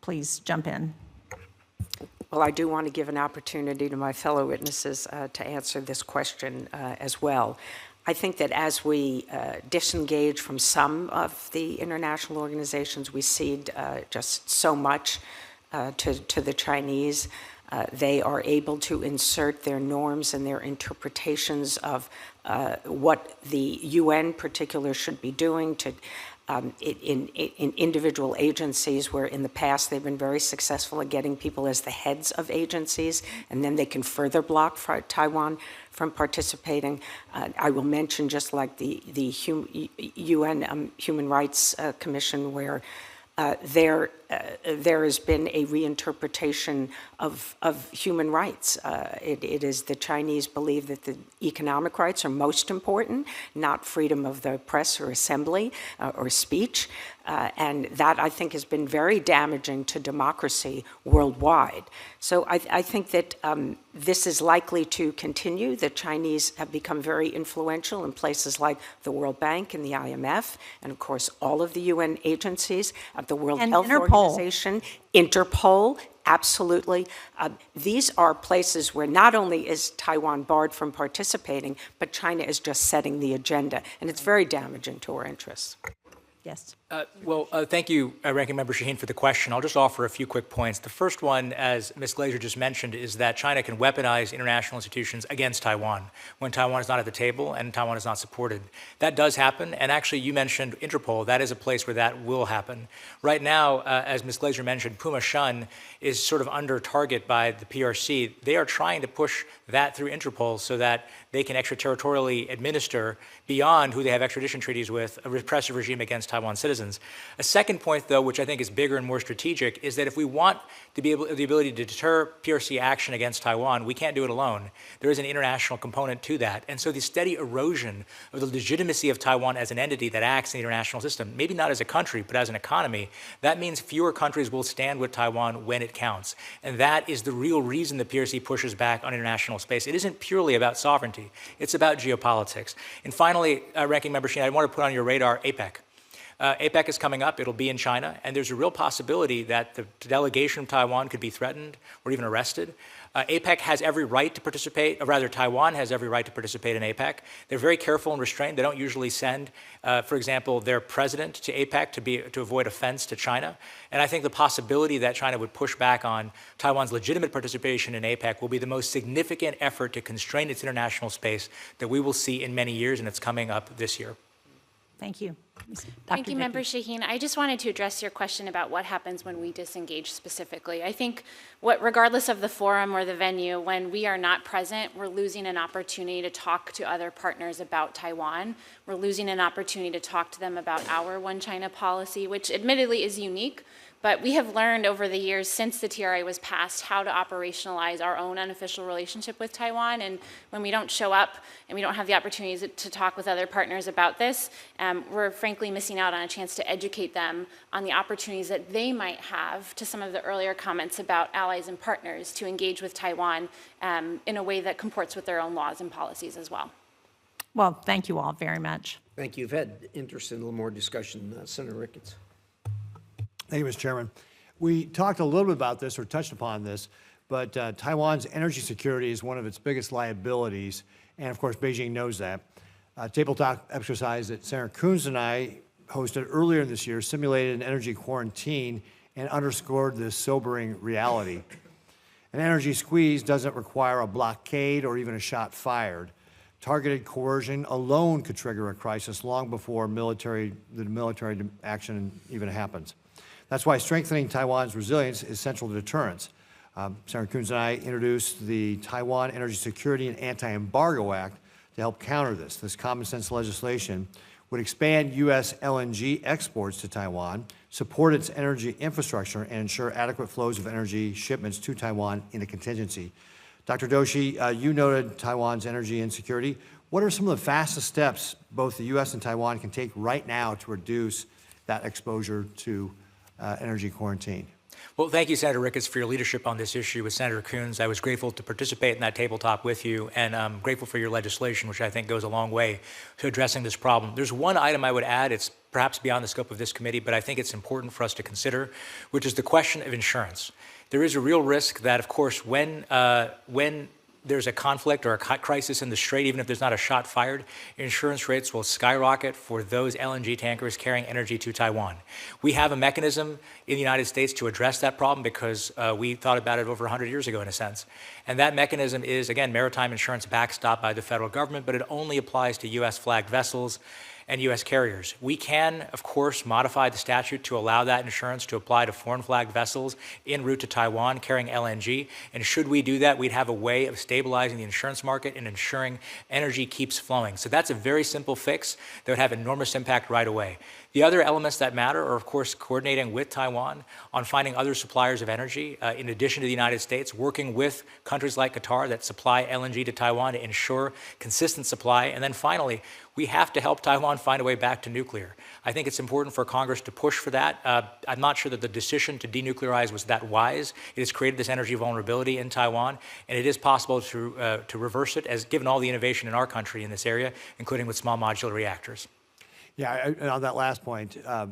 please jump in. Well, I do want to give an opportunity to my fellow witnesses to answer this question as well. I think that as we disengage from some of the international organizations, we cede just so much to the Chinese. They are able to insert their norms and their interpretations of what the UN particular should be doing to in individual agencies where in the past they've been very successful at getting people as the heads of agencies, and then they can further block Taiwan from participating. I will mention just like the UN Human Rights Commission, where there has been a reinterpretation of human rights. It is the Chinese believe that the economic rights are most important, not freedom of the press or assembly or speech. And that, I think, has been very damaging to democracy worldwide. So I think that this is likely to continue. The Chinese have become very influential in places like the World Bank and the IMF, and of course all of the UN agencies, the World Health Organization, Interpol, absolutely. These are places where not only is Taiwan barred from participating, but China is just setting the agenda, and it's very damaging to our interests. Yes. Thank you, Ranking Member Shaheen, for the question. I'll just offer a few quick points. The first one, as Ms. Glazer just mentioned, is that China can weaponize international institutions against Taiwan when Taiwan is not at the table and Taiwan is not supported. That does happen, and actually you mentioned Interpol. That is a place where that will happen. Right now, as Ms. Glazer mentioned, Puma Shun is sort of under target by the PRC. They are trying to push that through Interpol so that they can extraterritorially administer beyond who they have extradition treaties with a repressive regime against Taiwan citizens. A second point, though, which I think is bigger and more strategic, is that if we want to be the ability to deter PRC action against Taiwan, we can't do it alone. There is an international component to that. And so the steady erosion of the legitimacy of Taiwan as an entity that acts in the international system, maybe not as a country, but as an economy, that means fewer countries will stand with Taiwan when it counts. And that is the real reason the PRC pushes back on international space. It isn't purely about sovereignty. It's about geopolitics. And finally, Ranking Member Sheen, I want to put on your radar APEC. APEC is coming up. It'll be in China. And there's a real possibility that the delegation of Taiwan could be threatened or even arrested. APEC has every right to participate, or rather Taiwan has every right to participate in APEC. They're very careful and restrained. They don't usually send, for example, their president to APEC to avoid offense to China. And I think the possibility that China would push back on Taiwan's legitimate participation in APEC will be the most significant effort to constrain its international space that we will see in many years, and it's coming up this year. Thank you. Thank you, Member Shaheen. I just wanted to address your question about what happens when we disengage specifically. I think regardless of the forum or the venue, when we are not present, we're losing an opportunity to talk to other partners about Taiwan. We're losing an opportunity to talk to them about our One China policy, which admittedly is unique. But we have learned over the years since the TRA was passed how to operationalize our own unofficial relationship with Taiwan. And when we don't show up and we don't have the opportunities to talk with other partners about this, we're frankly missing out on a chance to educate them on the opportunities that they might have, to some of the earlier comments about allies and partners, to engage with Taiwan in a way that comports with their own laws and policies as well. Well, thank you all very much. Thank you. You've had interest in a little more discussion. Senator Ricketts. Thank you, Mr. Chairman. We talked a little bit about this or touched upon this, but Taiwan's energy security is one of its biggest liabilities, and of course Beijing knows that. Tabletop exercise that Senator Coons and I hosted earlier this year simulated an energy quarantine and underscored this sobering reality. An energy squeeze doesn't require a blockade or even a shot fired. Targeted coercion alone could trigger a crisis long before the military action even happens. That's why strengthening Taiwan's resilience is central to deterrence. Senator Coons and I introduced the Taiwan Energy Security and Anti-Embargo Act to help counter this. This common sense legislation would expand U.S. LNG exports to Taiwan, support its energy infrastructure, and ensure adequate flows of energy shipments to Taiwan in a contingency. Dr. Doshi, you noted Taiwan's energy insecurity. What are some of the fastest steps both the U.S. and Taiwan can take right now to reduce that exposure to energy quarantine? Well, thank you, Senator Ricketts, for your leadership on this issue with Senator Coons. I was grateful to participate in that tabletop with you, and I'm grateful for your legislation, which I think goes a long way to addressing this problem. There's one item I would add. It's perhaps beyond the scope of this committee, but I think it's important for us to consider, which is the question of insurance. There is a real risk that, of course, when there's a conflict or a crisis in the strait, even if there's not a shot fired, insurance rates will skyrocket for those LNG tankers carrying energy to Taiwan. We have a mechanism in the United States to address that problem because we thought about it over 100 years ago in a sense. And that mechanism is, again, maritime insurance backstopped by the federal government, but it only applies to U.S. flagged vessels and U.S. carriers. We can, of course, modify the statute to allow that insurance to apply to foreign flagged vessels en route to Taiwan carrying LNG. And should we do that, we'd have a way of stabilizing the insurance market and ensuring energy keeps flowing. So that's a very simple fix that would have enormous impact right away. The other elements that matter are, of course, coordinating with Taiwan on finding other suppliers of energy, in addition to the United States, working with countries like Qatar that supply LNG to Taiwan to ensure consistent supply. And then finally, we have to help Taiwan find a way back to nuclear. I think it's important for Congress to push for that. I'm not sure that the decision to denuclearize was that wise. It has created this energy vulnerability in Taiwan, and it is possible to reverse it, as given all the innovation in our country in this area, including with small modular reactors. Yeah, and on that last point, I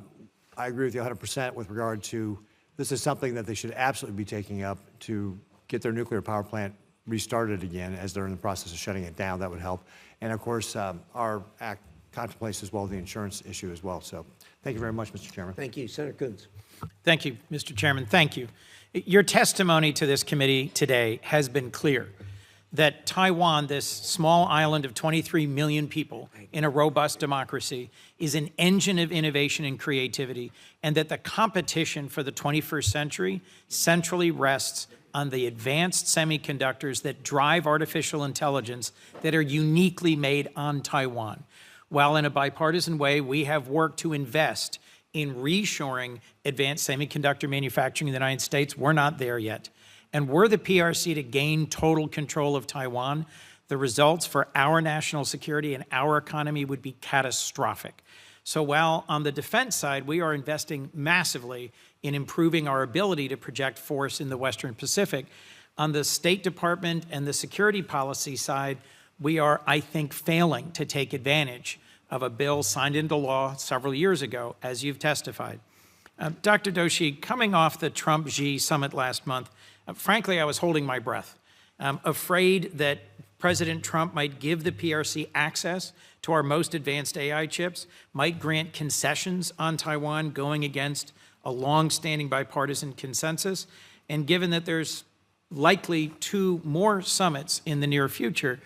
agree with you 100% with regard to this is something that they should absolutely be taking up to get their nuclear power plant restarted again as they're in the process of shutting it down. That would help. And of course, our act contemplates as well the insurance issue as well. So thank you very much, Mr. Chairman. Thank you. Senator Coons. Thank you, Mr. Chairman. Thank you. Your testimony to this committee today has been clear that Taiwan, this small island of 23 million people in a robust democracy, is an engine of innovation and creativity, and that the competition for the 21st century centrally rests on the advanced semiconductors that drive artificial intelligence that are uniquely made on Taiwan. While in a bipartisan way, we have worked to invest in reshoring advanced semiconductor manufacturing in the United States, we're not there yet. And were the PRC to gain total control of Taiwan, the results for our national security and our economy would be catastrophic. So while on the defense side, we are investing massively in improving our ability to project force in the Western Pacific, on the State Department and the security policy side, we are, I think, failing to take advantage of a bill signed into law several years ago, as you've testified. Dr. Doshi, coming off the Trump-Xi summit last month, frankly, I was holding my breath, afraid that President Trump might give the PRC access to our most advanced AI chips, might grant concessions on Taiwan going against a long-standing bipartisan consensus. And given that there's likely 2 more summits in the near future,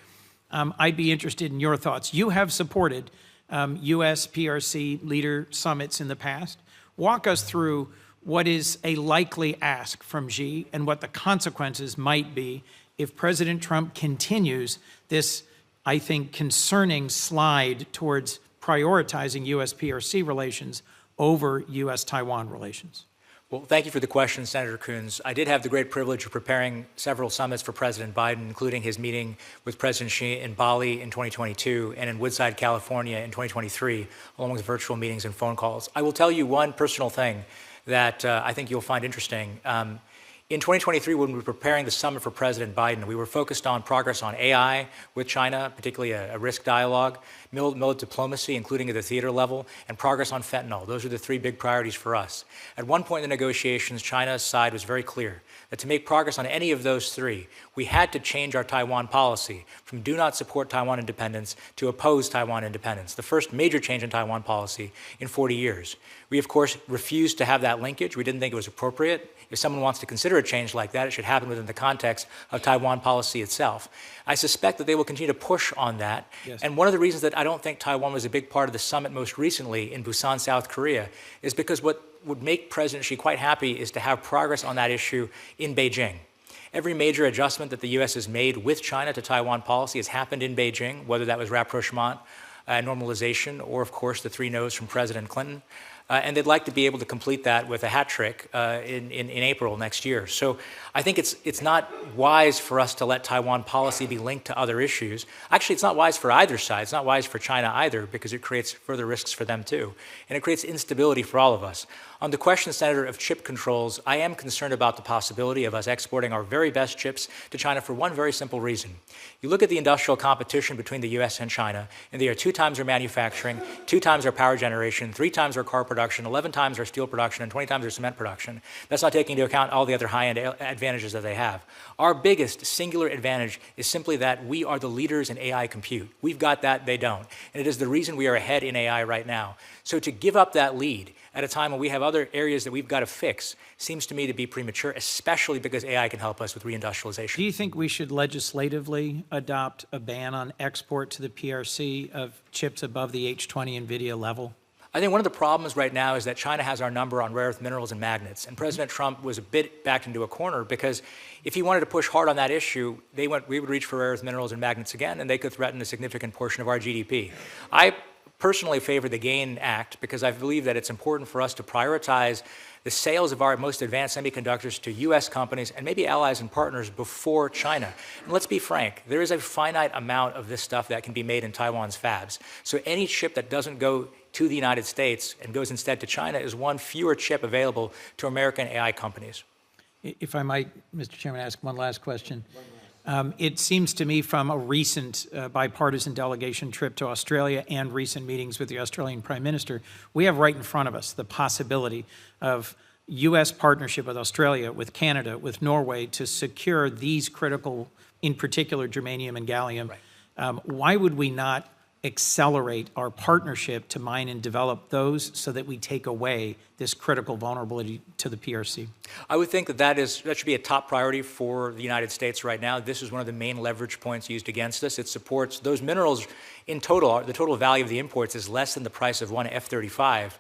I'd be interested in your thoughts. You have supported U.S. PRC leader summits in the past. Walk us through what is a likely ask from Xi and what the consequences might be if President Trump continues this, I think, concerning slide towards prioritizing U.S. PRC relations over U.S. Taiwan relations. Well, thank you for the question, Senator Coons. I did have the great privilege of preparing several summits for President Biden, including his meeting with President Xi in Bali in 2022 and in Woodside, California in 2023, along with virtual meetings and phone calls. I will tell you one personal thing that I think you'll find interesting. In 2023, when we were preparing the summit for President Biden, we were focused on progress on AI with China, particularly a risk dialogue, military diplomacy, including at the theater level, and progress on fentanyl. Those are the 3 big priorities for us. At one point in the negotiations, China's side was very clear that to make progress on any of those 3, we had to change our Taiwan policy from do not support Taiwan independence to oppose Taiwan independence, the first major change in Taiwan policy in 40 years. We, of course, refused to have that linkage. We didn't think it was appropriate. If someone wants to consider a change like that, it should happen within the context of Taiwan policy itself. I suspect that they will continue to push on that. Yes. And one of the reasons that I don't think Taiwan was a big part of the summit most recently in Busan, South Korea, is because what would make President Xi quite happy is to have progress on that issue in Beijing. Every major adjustment that the U.S. has made with China to Taiwan policy has happened in Beijing, whether that was rapprochement, normalization, or, of course, the 3 no's from President Clinton. And they'd like to be able to complete that with a hat trick in April next year. So I think it's not wise for us to let Taiwan policy be linked to other issues. Actually, it's not wise for either side. It's not wise for China either, because it creates further risks for them too. And it creates instability for all of us. On the question, Senator, of chip controls, I am concerned about the possibility of us exporting our very best chips to China for one very simple reason. You look at the industrial competition between the U.S. and China, and they are 2 times our manufacturing, 2 times our power generation, 3 times our car production, production, 11 times our steel production, and 20 times our cement production. That's not taking into account all the other high-end advantages that they have. Our biggest singular advantage is simply that we are the leaders in AI compute. We've got that, they don't. And it is the reason we are ahead in AI right now. So to give up that lead at a time when we have other areas that we've got to fix seems to me to be premature, especially because AI can help us with reindustrialization. Do you think we should legislatively adopt a ban on export to the PRC of chips above the H20 NVIDIA level? I think one of the problems right now is that China has our number on rare earth minerals and magnets. And President Trump was a bit backed into a corner because if he wanted to push hard on that issue, we would reach for rare earth minerals and magnets again, and they could threaten a significant portion of our GDP. I personally favor the GAIN Act because I believe that it's important for us to prioritize the sales of our most advanced semiconductors to U.S. companies and maybe allies and partners before China. And let's be frank, there is a finite amount of this stuff that can be made in Taiwan's fabs. So any chip that doesn't go to the United States and goes instead to China is one fewer chip available to American AI companies. If I might, Mr. Chairman, ask one last question. It seems to me from a recent bipartisan delegation trip to Australia and recent meetings with the Australian Prime Minister, we have right in front of us the possibility of U.S. partnership with Australia, with Canada, with Norway to secure these critical, in particular, germanium and gallium. Right. Why would we not accelerate our partnership to mine and develop those so that we take away this critical vulnerability to the PRC? I would think that should be a top priority for the United States right now. This is one of the main leverage points used against us. It supports those minerals in total. The total value of the imports is less than the price of one F-35,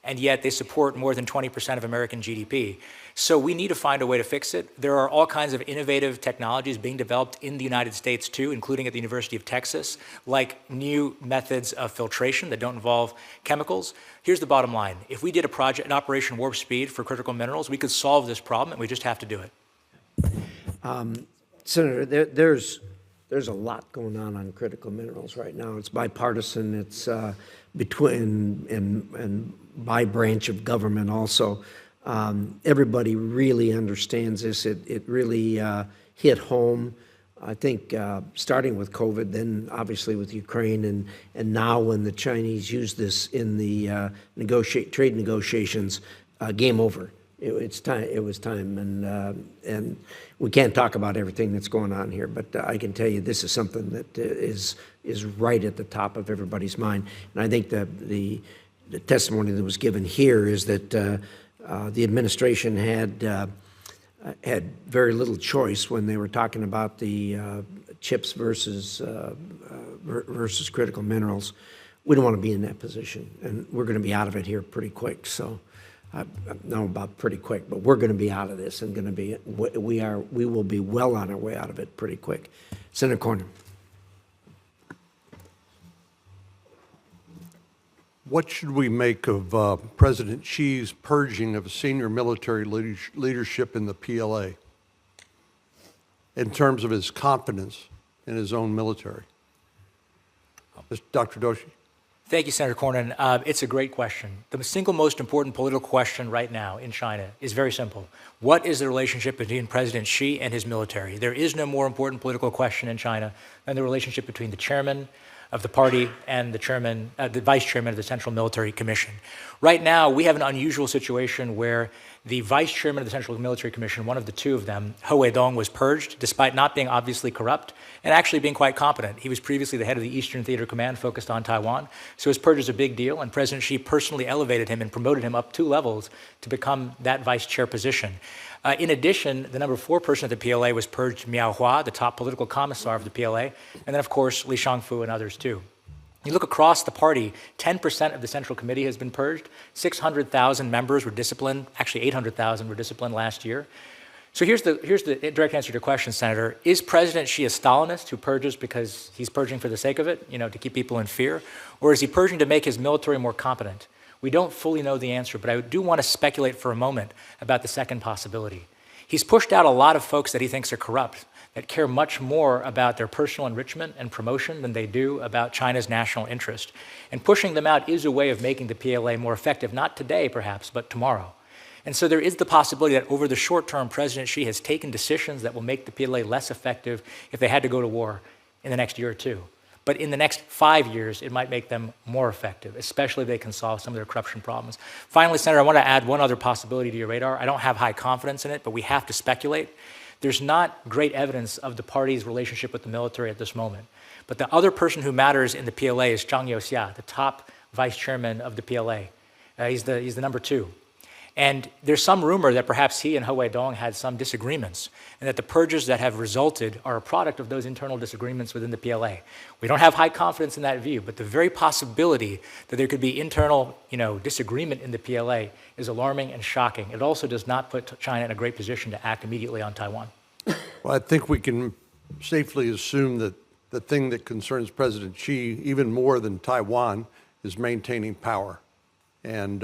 and yet they support more than 20% of American GDP. So we need to find a way to fix it. There are all kinds of innovative technologies being developed in the United States too, including at the University of Texas, like new methods of filtration that don't involve chemicals. Here's the bottom line. If we did an Operation Warp Speed for critical minerals, we could solve this problem, and we just have to do it. Senator, there's a lot going on critical minerals right now. It's bipartisan. It's between and by branch of government also. Everybody really understands this. It really hit home, I think, starting with COVID, then obviously with Ukraine, and now when the Chinese use this in the trade negotiations, game over. It was time, and we can't talk about everything that's going on here, but I can tell you this is something that is right at the top of everybody's mind. And I think the testimony that was given here is that the administration had very little choice when they were talking about the chips versus critical minerals. We don't want to be in that position, and we're going to be out of it here pretty quick. So I don't know about pretty quick, but we're going to be out of this, and we will be well on our way out of it pretty quick. Senator Cornyn. What should we make of President Xi's purging of senior military leadership in the PLA in terms of his confidence in his own military? Dr. Doshi. Thank you, Senator Cornyn. It's a great question. The single most important political question right now in China is very simple. What is the relationship between President Xi and his military? There is no more important political question in China than the relationship between the chairman of the party and the vice chairman of the Central Military Commission. Right now, we have an unusual situation where the vice chairman of the Central Military Commission, one of the two of them, He Weidong, was purged despite not being obviously corrupt and actually being quite competent. He was previously the head of the Eastern Theater Command focused on Taiwan, so his purge is a big deal, and President Xi personally elevated him and promoted him up 2 levels to become that vice chair position. In addition, the number 4 person of the PLA was purged, Miao Hua, the top political commissar of the PLA, and then, of course, Li Shangfu and others, too. You look across the party, 10% of the Central Committee has been purged, 600,000 members were disciplined, actually 800,000 were disciplined last year. So here's the direct answer to your question, Senator. Is President Xi a Stalinist who purges because he's purging for the sake of it, to keep people in fear? Or is he purging to make his military more competent? We don't fully know the answer, but I do want to speculate for a moment about the second possibility. He's pushed out a lot of folks that he thinks are corrupt, that care much more about their personal enrichment and promotion than they do about China's national interest. And pushing them out is a way of making the PLA more effective, not today perhaps, but tomorrow. And so there is the possibility that over the short term, President Xi has taken decisions that will make the PLA less effective if they had to go to war in the next year or two. But in the next 5 years, it might make them more effective, especially if they can solve some of their corruption problems. Finally, Senator, I want to add one other possibility to your radar. I don't have high confidence in it, but we have to speculate. There's not great evidence of the party's relationship with the military at this moment. But the other person who matters in the PLA is Zhang Youxia, the top vice chairman of the PLA. He's the number 2. And there's some rumor that perhaps he and He Weidong had some disagreements, and that the purges that have resulted are a product of those internal disagreements within the PLA. We don't have high confidence in that view, but the very possibility that there could be internal, disagreement in the PLA is alarming and shocking. It also does not put China in a great position to act immediately on Taiwan. Well, I think we can safely assume that the thing that concerns President Xi, even more than Taiwan, is maintaining power. And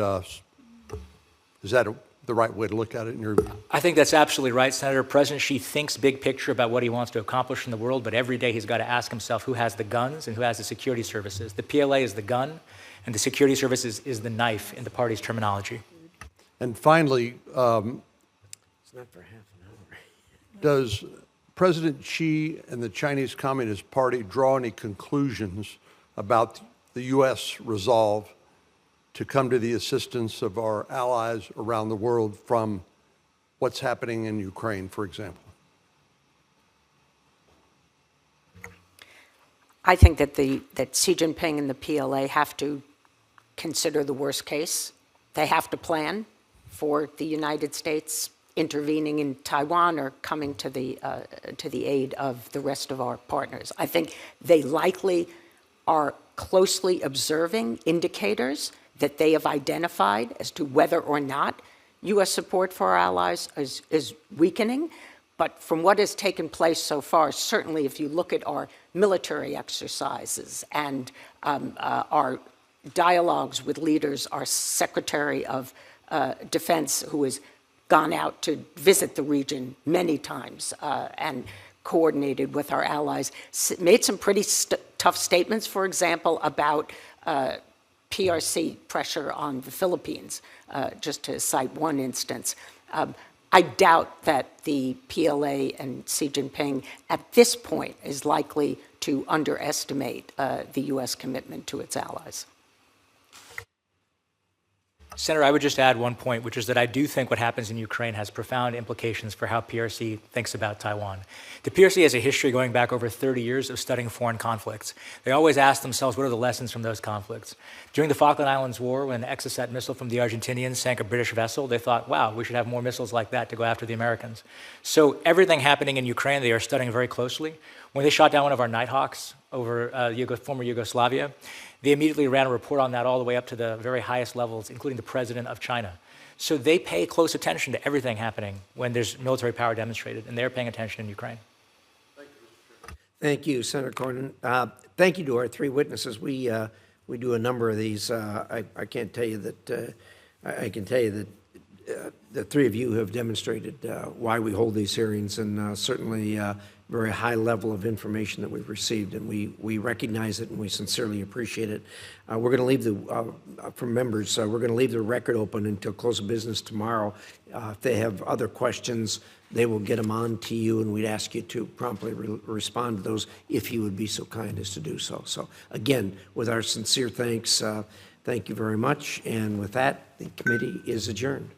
is that the right way to look at it in your view? I think that's absolutely right, Senator. President Xi thinks big picture about what he wants to accomplish in the world, but every day he's got to ask himself who has the guns and who has the security services. The PLA is the gun, and the security services is the knife in the party's terminology. And finally, It's not for half an hour. does President Xi and the Chinese Communist Party draw any conclusions about the U.S. resolve to come to the assistance of our allies around the world from what's happening in Ukraine, for example? I think that Xi Jinping and the PLA have to consider the worst case. They have to plan for the United States intervening in Taiwan or coming to the aid of the rest of our partners. I think they likely are closely observing indicators that they have identified as to whether or not U.S. support for our allies is weakening. But from what has taken place so far, certainly if you look at our military exercises and our dialogues with leaders, our Secretary of Defense, who has gone out to visit the region many times and coordinated with our allies, made some pretty tough statements, for example, about PRC pressure on the Philippines, just to cite one instance. I doubt that the PLA and Xi Jinping at this point is likely to underestimate the U.S. commitment to its allies. Senator, I would just add one point, which is that I do think what happens in Ukraine has profound implications for how PRC thinks about Taiwan. The PRC has a history going back over 30 years of studying foreign conflicts. They always ask themselves, what are the lessons from those conflicts? During the Falkland Islands War, when an Exocet missile from the Argentinians sank a British vessel, they thought, wow, we should have more missiles like that to go after the Americans. So everything happening in Ukraine, they are studying very closely. When they shot down one of our Nighthawks over former Yugoslavia, they immediately ran a report on that all the way up to the very highest levels, including the president of China. So they pay close attention to everything happening when there's military power demonstrated, and they're paying attention in Ukraine. Thank you, Senator Cornyn. Thank you to our 3 witnesses. We do a number of these. I can tell you that the 3 of you have demonstrated why we hold these hearings, and certainly very high level of information that we've received, and we recognize it and we sincerely appreciate it. We're going to leave for members, we're going to leave the record open until close of business tomorrow. If they have other questions, they will get them on to you, and we'd ask you to promptly respond to those if you would be so kind as to do so. So again, with our sincere thanks, thank you very much. And with that, the committee is adjourned.